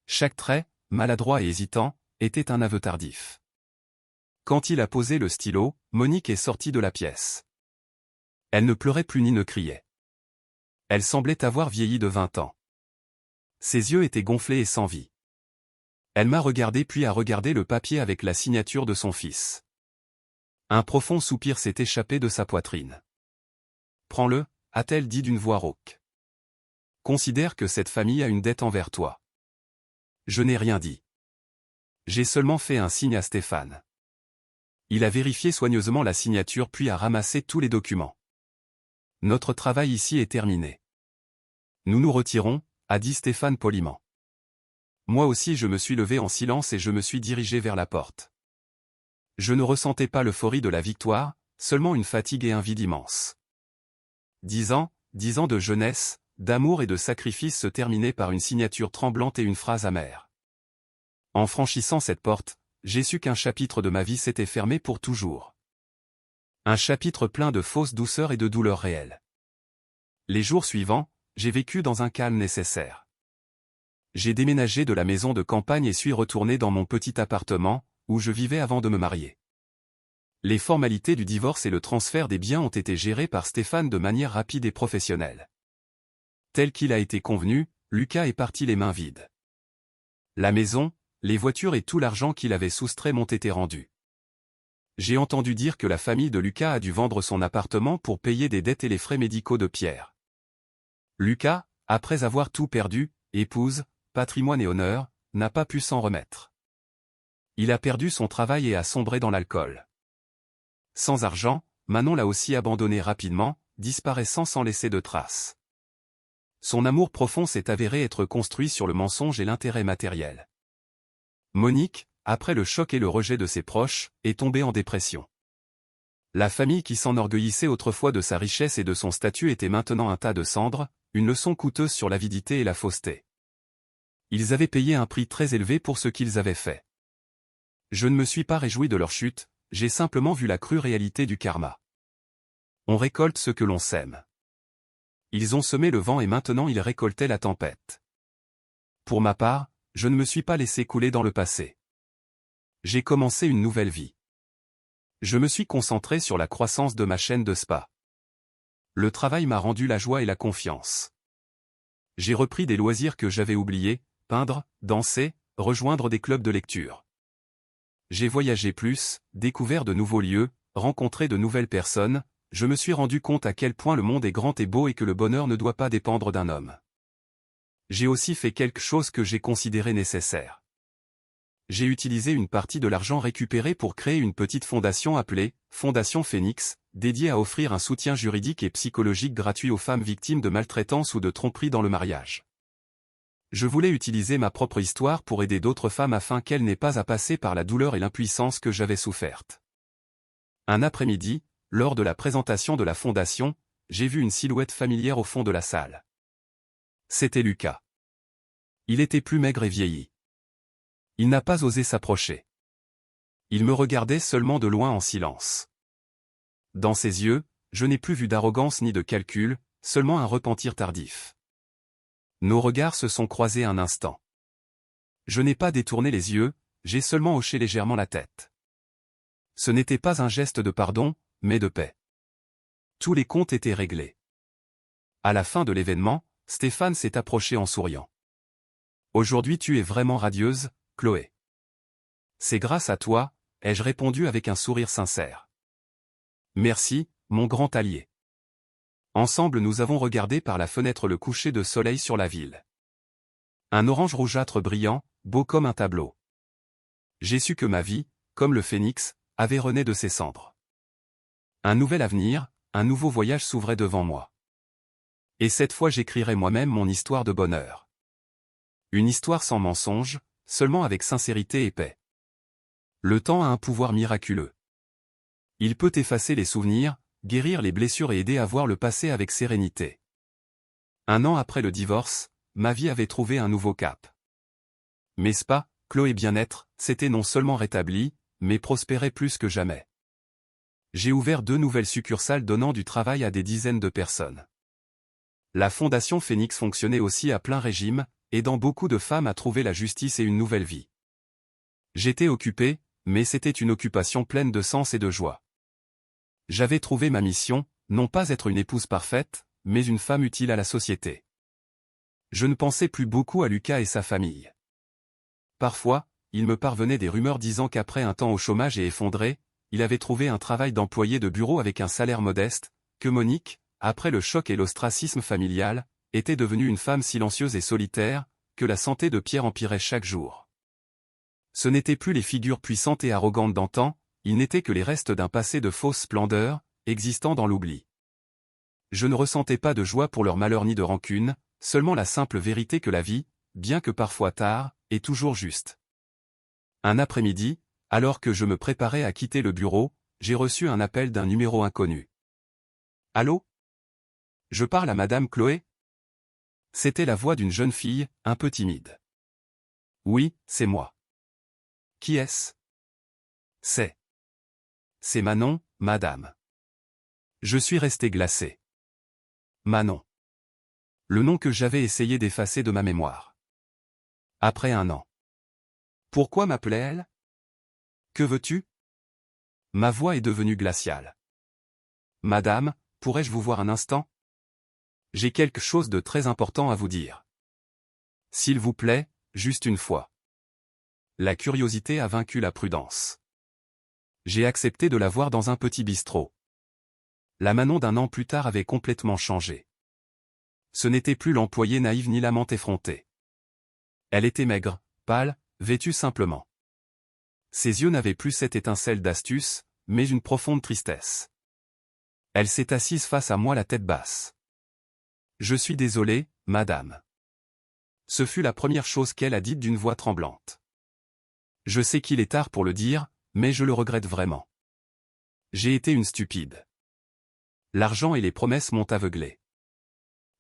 Chaque trait, maladroit et hésitant, était un aveu tardif. Quand il a posé le stylo, Monique est sortie de la pièce. Elle ne pleurait plus ni ne criait. Elle semblait avoir vieilli de 20 ans. Ses yeux étaient gonflés et sans vie. Elle m'a regardé puis a regardé le papier avec la signature de son fils. Un profond soupir s'est échappé de sa poitrine. « Prends-le » a-t-elle dit d'une voix rauque. « Considère que cette famille a une dette envers toi. » Je n'ai rien dit. J'ai seulement fait un signe à Stéphane. Il a vérifié soigneusement la signature puis a ramassé tous les documents. Notre travail ici est terminé. Nous nous retirons, a dit Stéphane poliment. Moi aussi je me suis levé en silence et je me suis dirigé vers la porte. Je ne ressentais pas l'euphorie de la victoire, seulement une fatigue et un vide immense. 10 ans de jeunesse, d'amour et de sacrifice se terminaient par une signature tremblante et une phrase amère. En franchissant cette porte, j'ai su qu'un chapitre de ma vie s'était fermé pour toujours. Un chapitre plein de fausses douceurs et de douleurs réelles. Les jours suivants, j'ai vécu dans un calme nécessaire. J'ai déménagé de la maison de campagne et suis retourné dans mon petit appartement, où je vivais avant de me marier. Les formalités du divorce et le transfert des biens ont été gérés par Stéphane de manière rapide et professionnelle. Tel qu'il a été convenu, Lucas est parti les mains vides. La maison, les voitures et tout l'argent qu'il avait soustrait m'ont été rendus. J'ai entendu dire que la famille de Lucas a dû vendre son appartement pour payer des dettes et les frais médicaux de Pierre. Lucas, après avoir tout perdu, épouse, patrimoine et honneur, n'a pas pu s'en remettre. Il a perdu son travail et a sombré dans l'alcool. Sans argent, Manon l'a aussi abandonné rapidement, disparaissant sans laisser de traces. Son amour profond s'est avéré être construit sur le mensonge et l'intérêt matériel. Monique, après le choc et le rejet de ses proches, est tombée en dépression. La famille qui s'enorgueillissait autrefois de sa richesse et de son statut était maintenant un tas de cendres, une leçon coûteuse sur l'avidité et la fausseté. Ils avaient payé un prix très élevé pour ce qu'ils avaient fait. Je ne me suis pas réjoui de leur chute, j'ai simplement vu la crue réalité du karma. On récolte ce que l'on sème. Ils ont semé le vent et maintenant ils récoltaient la tempête. Pour ma part, je ne me suis pas laissé couler dans le passé. J'ai commencé une nouvelle vie. Je me suis concentré sur la croissance de ma chaîne de spa. Le travail m'a rendu la joie et la confiance. J'ai repris des loisirs que j'avais oubliés, peindre, danser, rejoindre des clubs de lecture. J'ai voyagé plus, découvert de nouveaux lieux, rencontré de nouvelles personnes, je me suis rendu compte à quel point le monde est grand et beau et que le bonheur ne doit pas dépendre d'un homme. J'ai aussi fait quelque chose que j'ai considéré nécessaire. J'ai utilisé une partie de l'argent récupéré pour créer une petite fondation appelée Fondation Phoenix, dédiée à offrir un soutien juridique et psychologique gratuit aux femmes victimes de maltraitance ou de tromperie dans le mariage. Je voulais utiliser ma propre histoire pour aider d'autres femmes afin qu'elles n'aient pas à passer par la douleur et l'impuissance que j'avais soufferte. Un après-midi, lors de la présentation de la fondation, j'ai vu une silhouette familière au fond de la salle. C'était Lucas. Il était plus maigre et vieilli. Il n'a pas osé s'approcher. Il me regardait seulement de loin en silence. Dans ses yeux, je n'ai plus vu d'arrogance ni de calcul, seulement un repentir tardif. Nos regards se sont croisés un instant. Je n'ai pas détourné les yeux, j'ai seulement hoché légèrement la tête. Ce n'était pas un geste de pardon, mais de paix. Tous les comptes étaient réglés. À la fin de l'événement, Stéphane s'est approché en souriant. Aujourd'hui tu es vraiment radieuse, Chloé. C'est grâce à toi, ai-je répondu avec un sourire sincère. Merci, mon grand allié. Ensemble nous avons regardé par la fenêtre le coucher de soleil sur la ville. Un orange rougeâtre brillant, beau comme un tableau. J'ai su que ma vie, comme le phénix, avait rené de ses cendres. Un nouvel avenir, un nouveau voyage s'ouvrait devant moi. Et cette fois j'écrirai moi-même mon histoire de bonheur. Une histoire sans mensonge, seulement avec sincérité et paix. Le temps a un pouvoir miraculeux. Il peut effacer les souvenirs, guérir les blessures et aider à voir le passé avec sérénité. 1 an après le divorce, ma vie avait trouvé un nouveau cap. Mes spas, Chloé Bien-être, s'étaient non seulement rétablis, mais prospéraient plus que jamais. J'ai ouvert 2 nouvelles succursales donnant du travail à des dizaines de personnes. La Fondation Phoenix fonctionnait aussi à plein régime, aidant beaucoup de femmes à trouver la justice et une nouvelle vie. J'étais occupé, mais c'était une occupation pleine de sens et de joie. J'avais trouvé ma mission, non pas être une épouse parfaite, mais une femme utile à la société. Je ne pensais plus beaucoup à Lucas et sa famille. Parfois, il me parvenait des rumeurs disant qu'après un temps au chômage et effondré, il avait trouvé un travail d'employé de bureau avec un salaire modeste, que Monique, après le choc et l'ostracisme familial, était devenue une femme silencieuse et solitaire, que la santé de Pierre empirait chaque jour. Ce n'étaient plus les figures puissantes et arrogantes d'antan, il n'était que les restes d'un passé de fausse splendeur, existant dans l'oubli. Je ne ressentais pas de joie pour leur malheur ni de rancune, seulement la simple vérité que la vie, bien que parfois tard, est toujours juste. Un après-midi, alors que je me préparais à quitter le bureau, j'ai reçu un appel d'un numéro inconnu. Allô ? Je parle à Madame Chloé ? C'était la voix d'une jeune fille, un peu timide. Oui, c'est moi. Qui est-ce ? C'est Manon, madame. Je suis resté glacé. Manon. Le nom que j'avais essayé d'effacer de ma mémoire. Après 1 an. Pourquoi m'appelait-elle ? Que veux-tu ? Ma voix est devenue glaciale. Madame, pourrais-je vous voir un instant ? J'ai quelque chose de très important à vous dire. S'il vous plaît, juste une fois. La curiosité a vaincu la prudence. J'ai accepté de la voir dans un petit bistrot. La Manon d'un an plus tard avait complètement changé. Ce n'était plus l'employée naïve ni l'amante effrontée. Elle était maigre, pâle, vêtue simplement. Ses yeux n'avaient plus cette étincelle d'astuce, mais une profonde tristesse. Elle s'est assise face à moi la tête basse. « Je suis désolée, madame. » Ce fut la première chose qu'elle a dite d'une voix tremblante. Je sais qu'il est tard pour le dire, mais je le regrette vraiment. J'ai été une stupide. L'argent et les promesses m'ont aveuglé.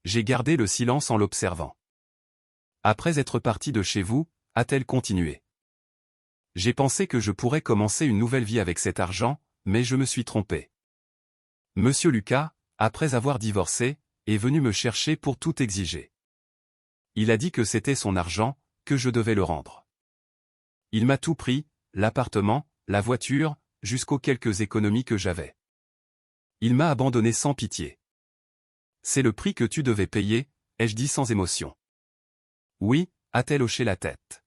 J'ai gardé le silence en l'observant. Après être partie de chez vous, a-t-elle continué. J'ai pensé que je pourrais commencer une nouvelle vie avec cet argent, mais je me suis trompé. Monsieur Lucas, après avoir divorcé, est venu me chercher pour tout exiger. Il a dit que c'était son argent, que je devais le rendre. Il m'a tout pris, l'appartement, la voiture, jusqu'aux quelques économies que j'avais. Il m'a abandonné sans pitié. C'est le prix que tu devais payer, ai-je dit sans émotion. Oui, a-t-elle hoché la tête.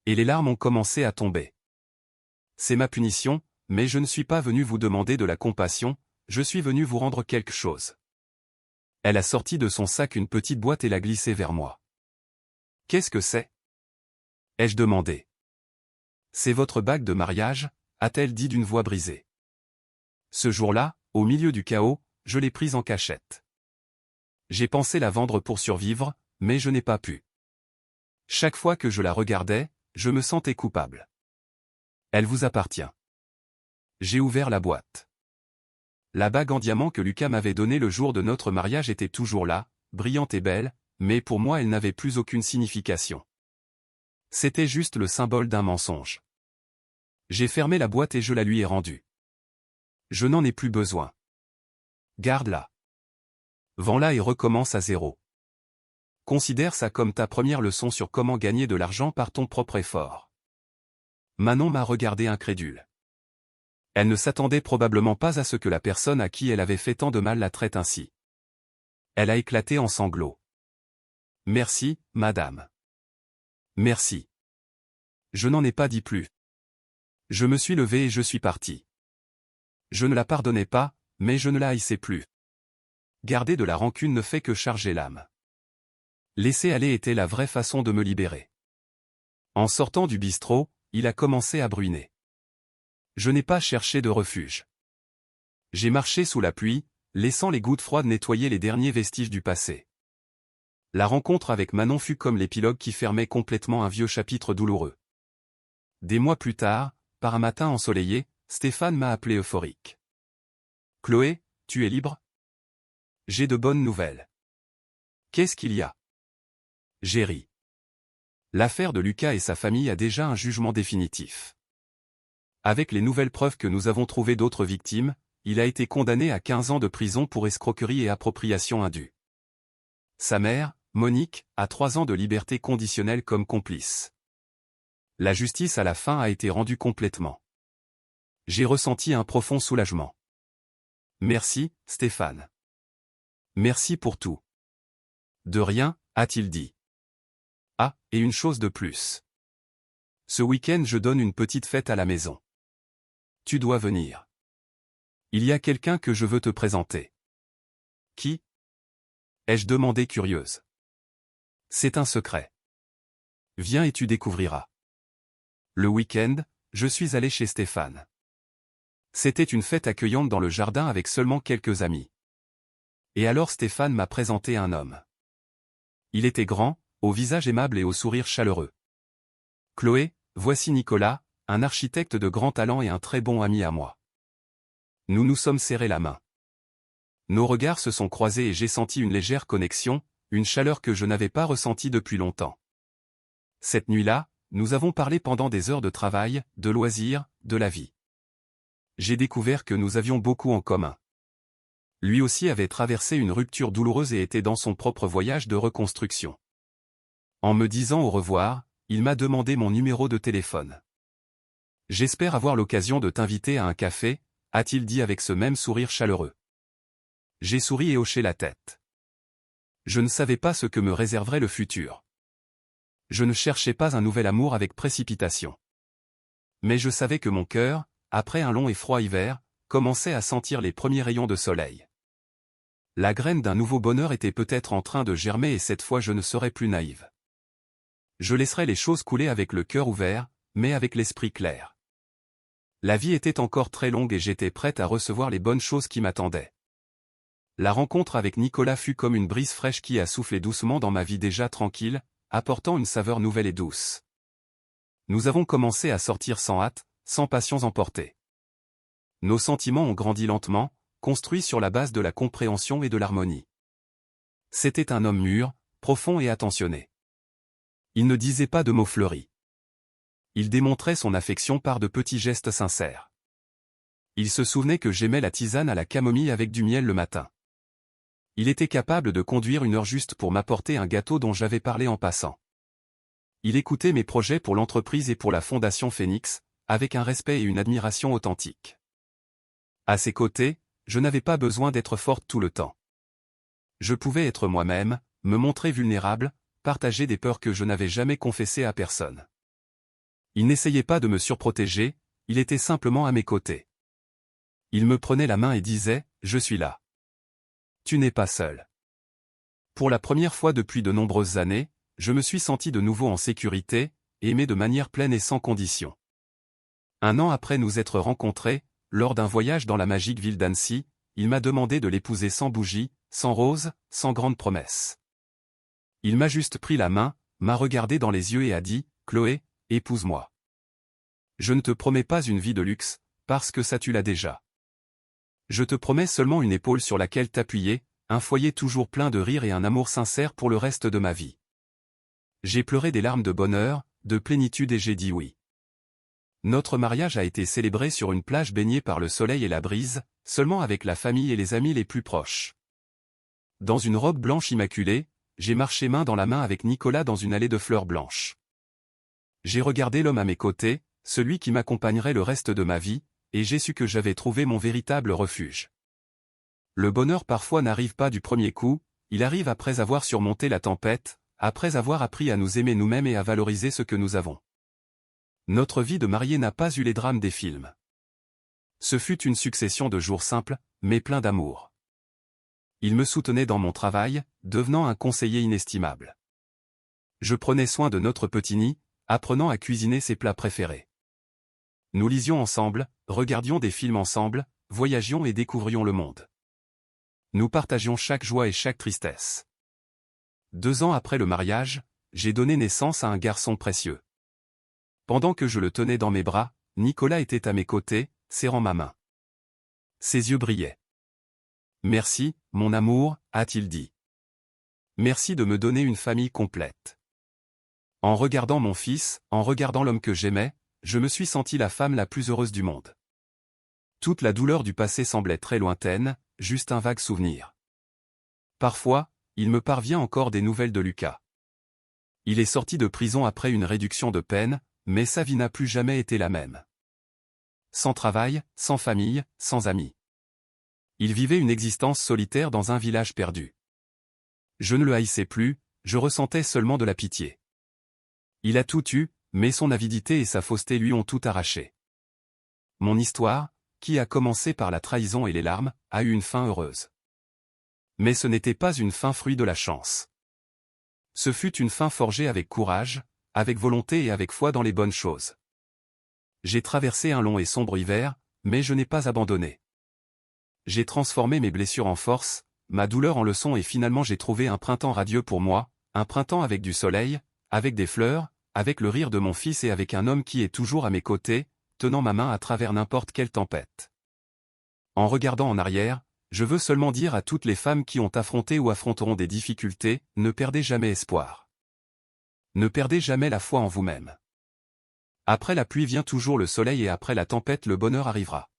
Et les larmes ont commencé à tomber. C'est ma punition, mais je ne suis pas venu vous demander de la compassion, je suis venu vous rendre quelque chose. Elle a sorti de son sac une petite boîte et l'a glissée vers moi. Qu'est-ce que c'est? Ai-je demandé. C'est votre bague de mariage, a-t-elle dit d'une voix brisée. Ce jour-là, au milieu du chaos, je l'ai prise en cachette. J'ai pensé la vendre pour survivre, mais je n'ai pas pu. Chaque fois que je la regardais, je me sentais coupable. Elle vous appartient. J'ai ouvert la boîte. La bague en diamant que Lucas m'avait donnée le jour de notre mariage était toujours là, brillante et belle, mais pour moi elle n'avait plus aucune signification. C'était juste le symbole d'un mensonge. J'ai fermé la boîte et je la lui ai rendue. Je n'en ai plus besoin. Garde-la. Vends-la et recommence à zéro. Considère ça comme ta première leçon sur comment gagner de l'argent par ton propre effort. Manon m'a regardé incrédule. Elle ne s'attendait probablement pas à ce que la personne à qui elle avait fait tant de mal la traite ainsi. Elle a éclaté en sanglots. Merci, madame. Merci. Je n'en ai pas dit plus. Je me suis levé et je suis parti. Je ne la pardonnais pas, mais je ne la haïssais plus. Garder de la rancune ne fait que charger l'âme. Laisser aller était la vraie façon de me libérer. En sortant du bistrot, il a commencé à bruiner. Je n'ai pas cherché de refuge. J'ai marché sous la pluie, laissant les gouttes froides nettoyer les derniers vestiges du passé. La rencontre avec Manon fut comme l'épilogue qui fermait complètement un vieux chapitre douloureux. Des mois plus tard, par un matin ensoleillé, Stéphane m'a appelé euphorique. « Chloé, tu es libre ? J'ai de bonnes nouvelles. » « Qu'est-ce qu'il y a ?» J'ai ri. L'affaire de Lucas et sa famille a déjà un jugement définitif. Avec les nouvelles preuves que nous avons trouvées d'autres victimes, il a été condamné à 15 ans de prison pour escroquerie et appropriation indue. Sa mère, Monique, a 3 ans de liberté conditionnelle comme complice. La justice à la fin a été rendue complètement. J'ai ressenti un profond soulagement. Merci, Stéphane. Merci pour tout. De rien, a-t-il dit. Ah, et une chose de plus. Ce week-end je donne une petite fête à la maison. Tu dois venir. Il y a quelqu'un que je veux te présenter. Qui ? Ai-je demandé curieuse. C'est un secret. Viens et tu découvriras. Le week-end, je suis allé chez Stéphane. C'était une fête accueillante dans le jardin avec seulement quelques amis. Et alors Stéphane m'a présenté un homme. Il était grand, au visage aimable et au sourire chaleureux. Chloé, voici Nicolas, un architecte de grand talent et un très bon ami à moi. Nous nous sommes serrés la main. Nos regards se sont croisés et j'ai senti une légère connexion, une chaleur que je n'avais pas ressentie depuis longtemps. Cette nuit-là, nous avons parlé pendant des heures de travail, de loisirs, de la vie. J'ai découvert que nous avions beaucoup en commun. Lui aussi avait traversé une rupture douloureuse et était dans son propre voyage de reconstruction. En me disant au revoir, il m'a demandé mon numéro de téléphone. J'espère avoir l'occasion de t'inviter à un café, a-t-il dit avec ce même sourire chaleureux. J'ai souri et hoché la tête. Je ne savais pas ce que me réserverait le futur. Je ne cherchais pas un nouvel amour avec précipitation. Mais je savais que mon cœur, après un long et froid hiver, commençait à sentir les premiers rayons de soleil. La graine d'un nouveau bonheur était peut-être en train de germer et cette fois je ne serais plus naïve. Je laisserais les choses couler avec le cœur ouvert, mais avec l'esprit clair. La vie était encore très longue et j'étais prête à recevoir les bonnes choses qui m'attendaient. La rencontre avec Nicolas fut comme une brise fraîche qui a soufflé doucement dans ma vie déjà tranquille, apportant une saveur nouvelle et douce. Nous avons commencé à sortir sans hâte, sans passions emportées. Nos sentiments ont grandi lentement, construits sur la base de la compréhension et de l'harmonie. C'était un homme mûr, profond et attentionné. Il ne disait pas de mots fleuris. Il démontrait son affection par de petits gestes sincères. Il se souvenait que j'aimais la tisane à la camomille avec du miel le matin. Il était capable de conduire une heure juste pour m'apporter un gâteau dont j'avais parlé en passant. Il écoutait mes projets pour l'entreprise et pour la Fondation Phoenix, avec un respect et une admiration authentiques. À ses côtés, je n'avais pas besoin d'être forte tout le temps. Je pouvais être moi-même, me montrer vulnérable, partager des peurs que je n'avais jamais confessées à personne. Il n'essayait pas de me surprotéger, il était simplement à mes côtés. Il me prenait la main et disait « Je suis là. Tu n'es pas seul ». Pour la première fois depuis de nombreuses années, je me suis senti de nouveau en sécurité, aimé de manière pleine et sans condition. Un an après nous être rencontrés, lors d'un voyage dans la magique ville d'Annecy, il m'a demandé de l'épouser sans bougie, sans rose, sans grande promesse. Il m'a juste pris la main, m'a regardé dans les yeux et a dit « Chloé, épouse-moi. Je ne te promets pas une vie de luxe, parce que ça tu l'as déjà. Je te promets seulement une épaule sur laquelle t'appuyer, un foyer toujours plein de rire et un amour sincère pour le reste de ma vie. » J'ai pleuré des larmes de bonheur, de plénitude et j'ai dit oui. Notre mariage a été célébré sur une plage baignée par le soleil et la brise, seulement avec la famille et les amis les plus proches. Dans une robe blanche immaculée, j'ai marché main dans la main avec Nicolas dans une allée de fleurs blanches. J'ai regardé l'homme à mes côtés, celui qui m'accompagnerait le reste de ma vie, et j'ai su que j'avais trouvé mon véritable refuge. Le bonheur parfois n'arrive pas du premier coup, il arrive après avoir surmonté la tempête, après avoir appris à nous aimer nous-mêmes et à valoriser ce que nous avons. Notre vie de mariés n'a pas eu les drames des films. Ce fut une succession de jours simples, mais pleins d'amour. Il me soutenait dans mon travail, devenant un conseiller inestimable. Je prenais soin de notre petit nid, apprenant à cuisiner ses plats préférés. Nous lisions ensemble, regardions des films ensemble, voyagions et découvrions le monde. Nous partagions chaque joie et chaque tristesse. 2 ans après le mariage, j'ai donné naissance à un garçon précieux. Pendant que je le tenais dans mes bras, Nicolas était à mes côtés, serrant ma main. Ses yeux brillaient. « Merci, mon amour », a-t-il dit. « Merci de me donner une famille complète. » En regardant mon fils, en regardant l'homme que j'aimais, je me suis senti la femme la plus heureuse du monde. Toute la douleur du passé semblait très lointaine, juste un vague souvenir. Parfois, il me parvient encore des nouvelles de Lucas. Il est sorti de prison après une réduction de peine, mais sa vie n'a plus jamais été la même. Sans travail, sans famille, sans amis. Il vivait une existence solitaire dans un village perdu. Je ne le haïssais plus, je ressentais seulement de la pitié. Il a tout eu, mais son avidité et sa fausseté lui ont tout arraché. Mon histoire, qui a commencé par la trahison et les larmes, a eu une fin heureuse. Mais ce n'était pas une fin fruit de la chance. Ce fut une fin forgée avec courage, avec volonté et avec foi dans les bonnes choses. J'ai traversé un long et sombre hiver, mais je n'ai pas abandonné. J'ai transformé mes blessures en force, ma douleur en leçon et finalement j'ai trouvé un printemps radieux pour moi, un printemps avec du soleil, avec des fleurs, avec le rire de mon fils et avec un homme qui est toujours à mes côtés, tenant ma main à travers n'importe quelle tempête. En regardant en arrière, je veux seulement dire à toutes les femmes qui ont affronté ou affronteront des difficultés, ne perdez jamais espoir. Ne perdez jamais la foi en vous-même. Après la pluie vient toujours le soleil et après la tempête le bonheur arrivera.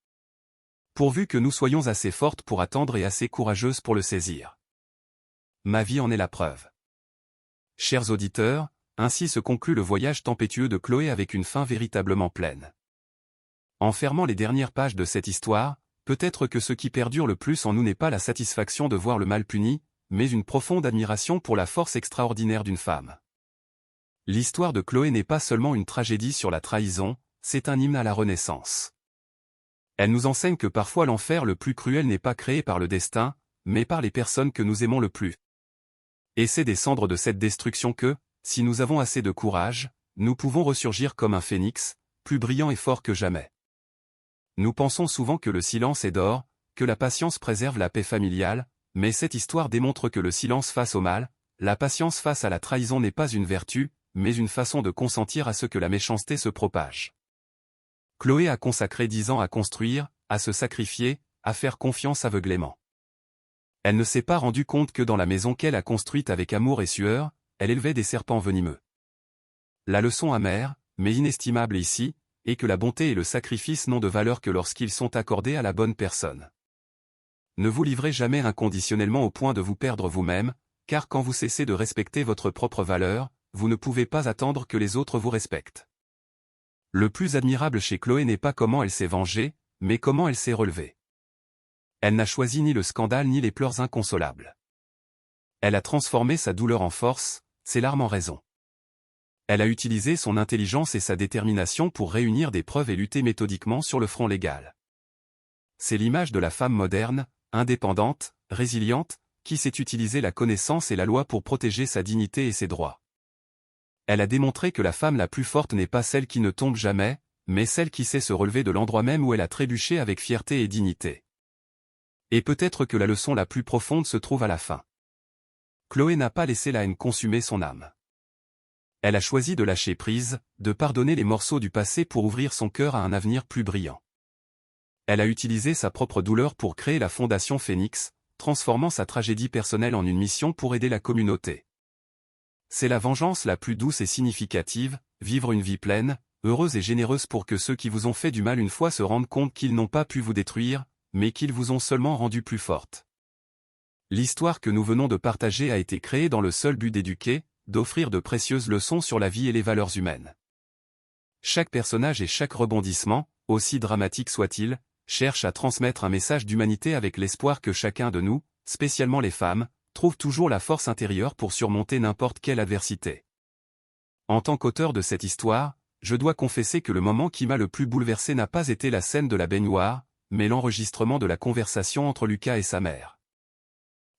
Pourvu que nous soyons assez fortes pour attendre et assez courageuses pour le saisir. Ma vie en est la preuve. Chers auditeurs, ainsi se conclut le voyage tempétueux de Chloé avec une fin véritablement pleine. En fermant les dernières pages de cette histoire, peut-être que ce qui perdure le plus en nous n'est pas la satisfaction de voir le mal puni, mais une profonde admiration pour la force extraordinaire d'une femme. L'histoire de Chloé n'est pas seulement une tragédie sur la trahison, c'est un hymne à la renaissance. Elle nous enseigne que parfois l'enfer le plus cruel n'est pas créé par le destin, mais par les personnes que nous aimons le plus. Et c'est des cendres de cette destruction que, si nous avons assez de courage, nous pouvons ressurgir comme un phénix, plus brillant et fort que jamais. Nous pensons souvent que le silence est d'or, que la patience préserve la paix familiale, mais cette histoire démontre que le silence face au mal, la patience face à la trahison n'est pas une vertu, mais une façon de consentir à ce que la méchanceté se propage. Chloé a consacré 10 ans à construire, à se sacrifier, à faire confiance aveuglément. Elle ne s'est pas rendue compte que dans la maison qu'elle a construite avec amour et sueur, elle élevait des serpents venimeux. La leçon amère, mais inestimable ici, est que la bonté et le sacrifice n'ont de valeur que lorsqu'ils sont accordés à la bonne personne. Ne vous livrez jamais inconditionnellement au point de vous perdre vous-même, car quand vous cessez de respecter votre propre valeur, vous ne pouvez pas attendre que les autres vous respectent. Le plus admirable chez Chloé n'est pas comment elle s'est vengée, mais comment elle s'est relevée. Elle n'a choisi ni le scandale ni les pleurs inconsolables. Elle a transformé sa douleur en force, ses larmes en raison. Elle a utilisé son intelligence et sa détermination pour réunir des preuves et lutter méthodiquement sur le front légal. C'est l'image de la femme moderne, indépendante, résiliente, qui sait utiliser la connaissance et la loi pour protéger sa dignité et ses droits. Elle a démontré que la femme la plus forte n'est pas celle qui ne tombe jamais, mais celle qui sait se relever de l'endroit même où elle a trébuché avec fierté et dignité. Et peut-être que la leçon la plus profonde se trouve à la fin. Chloé n'a pas laissé la haine consumer son âme. Elle a choisi de lâcher prise, de pardonner les morceaux du passé pour ouvrir son cœur à un avenir plus brillant. Elle a utilisé sa propre douleur pour créer la Fondation Phénix, transformant sa tragédie personnelle en une mission pour aider la communauté. C'est la vengeance la plus douce et significative, vivre une vie pleine, heureuse et généreuse pour que ceux qui vous ont fait du mal une fois se rendent compte qu'ils n'ont pas pu vous détruire, mais qu'ils vous ont seulement rendu plus forte. L'histoire que nous venons de partager a été créée dans le seul but d'éduquer, d'offrir de précieuses leçons sur la vie et les valeurs humaines. Chaque personnage et chaque rebondissement, aussi dramatique soit-il, cherche à transmettre un message d'humanité avec l'espoir que chacun de nous, spécialement les femmes, trouve toujours la force intérieure pour surmonter n'importe quelle adversité. En tant qu'auteur de cette histoire, je dois confesser que le moment qui m'a le plus bouleversé n'a pas été la scène de la baignoire, mais l'enregistrement de la conversation entre Lucas et sa mère.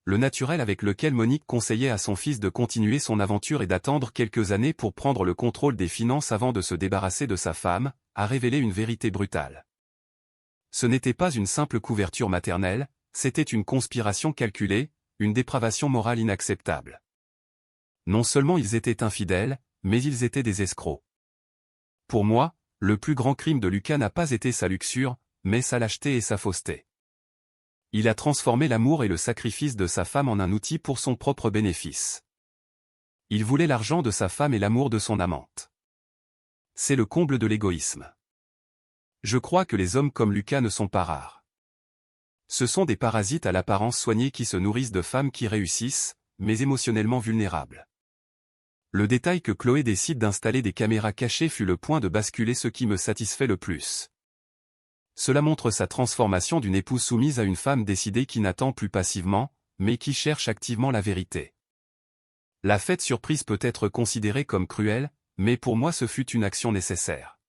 Le naturel avec lequel Monique conseillait à son fils de continuer son aventure et d'attendre quelques années pour prendre le contrôle des finances avant de se débarrasser de sa femme, a révélé une vérité brutale. Ce n'était pas une simple couverture maternelle, c'était une conspiration calculée, une dépravation morale inacceptable. Non seulement ils étaient infidèles, mais ils étaient des escrocs. Pour moi, le plus grand crime de Lucas n'a pas été sa luxure, mais sa lâcheté et sa fausseté. Il a transformé l'amour et le sacrifice de sa femme en un outil pour son propre bénéfice. Il voulait l'argent de sa femme et l'amour de son amante. C'est le comble de l'égoïsme. Je crois que les hommes comme Lucas ne sont pas rares. Ce sont des parasites à l'apparence soignée qui se nourrissent de femmes qui réussissent, mais émotionnellement vulnérables. Le détail que Chloé décide d'installer des caméras cachées fut le point de basculer ce qui me satisfait le plus. Cela montre sa transformation d'une épouse soumise à une femme décidée qui n'attend plus passivement, mais qui cherche activement la vérité. La fête surprise peut être considérée comme cruelle, mais pour moi ce fut une action nécessaire.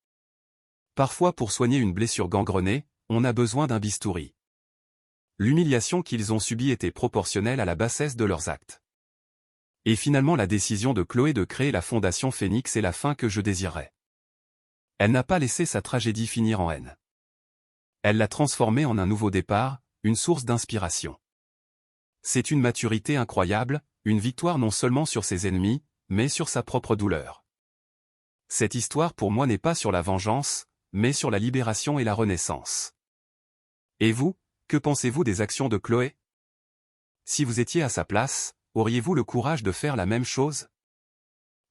Parfois pour soigner une blessure gangrenée, on a besoin d'un bistouri. L'humiliation qu'ils ont subie était proportionnelle à la bassesse de leurs actes. Et finalement la décision de Chloé de créer la Fondation Phénix est la fin que je désirais. Elle n'a pas laissé sa tragédie finir en haine. Elle l'a transformée en un nouveau départ, une source d'inspiration. C'est une maturité incroyable, une victoire non seulement sur ses ennemis, mais sur sa propre douleur. Cette histoire pour moi n'est pas sur la vengeance, mais sur la libération et la renaissance. Et vous, que pensez-vous des actions de Chloé? Si vous étiez à sa place, auriez-vous le courage de faire la même chose?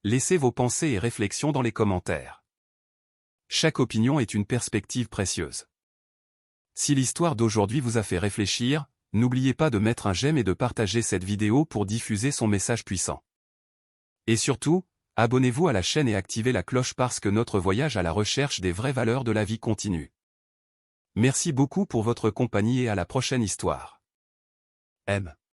Laissez vos pensées et réflexions dans les commentaires. Chaque opinion est une perspective précieuse. Si l'histoire d'aujourd'hui vous a fait réfléchir, n'oubliez pas de mettre un j'aime et de partager cette vidéo pour diffuser son message puissant. Et surtout, abonnez-vous à la chaîne et activez la cloche parce que notre voyage à la recherche des vraies valeurs de la vie continue. Merci beaucoup pour votre compagnie et à la prochaine histoire. M.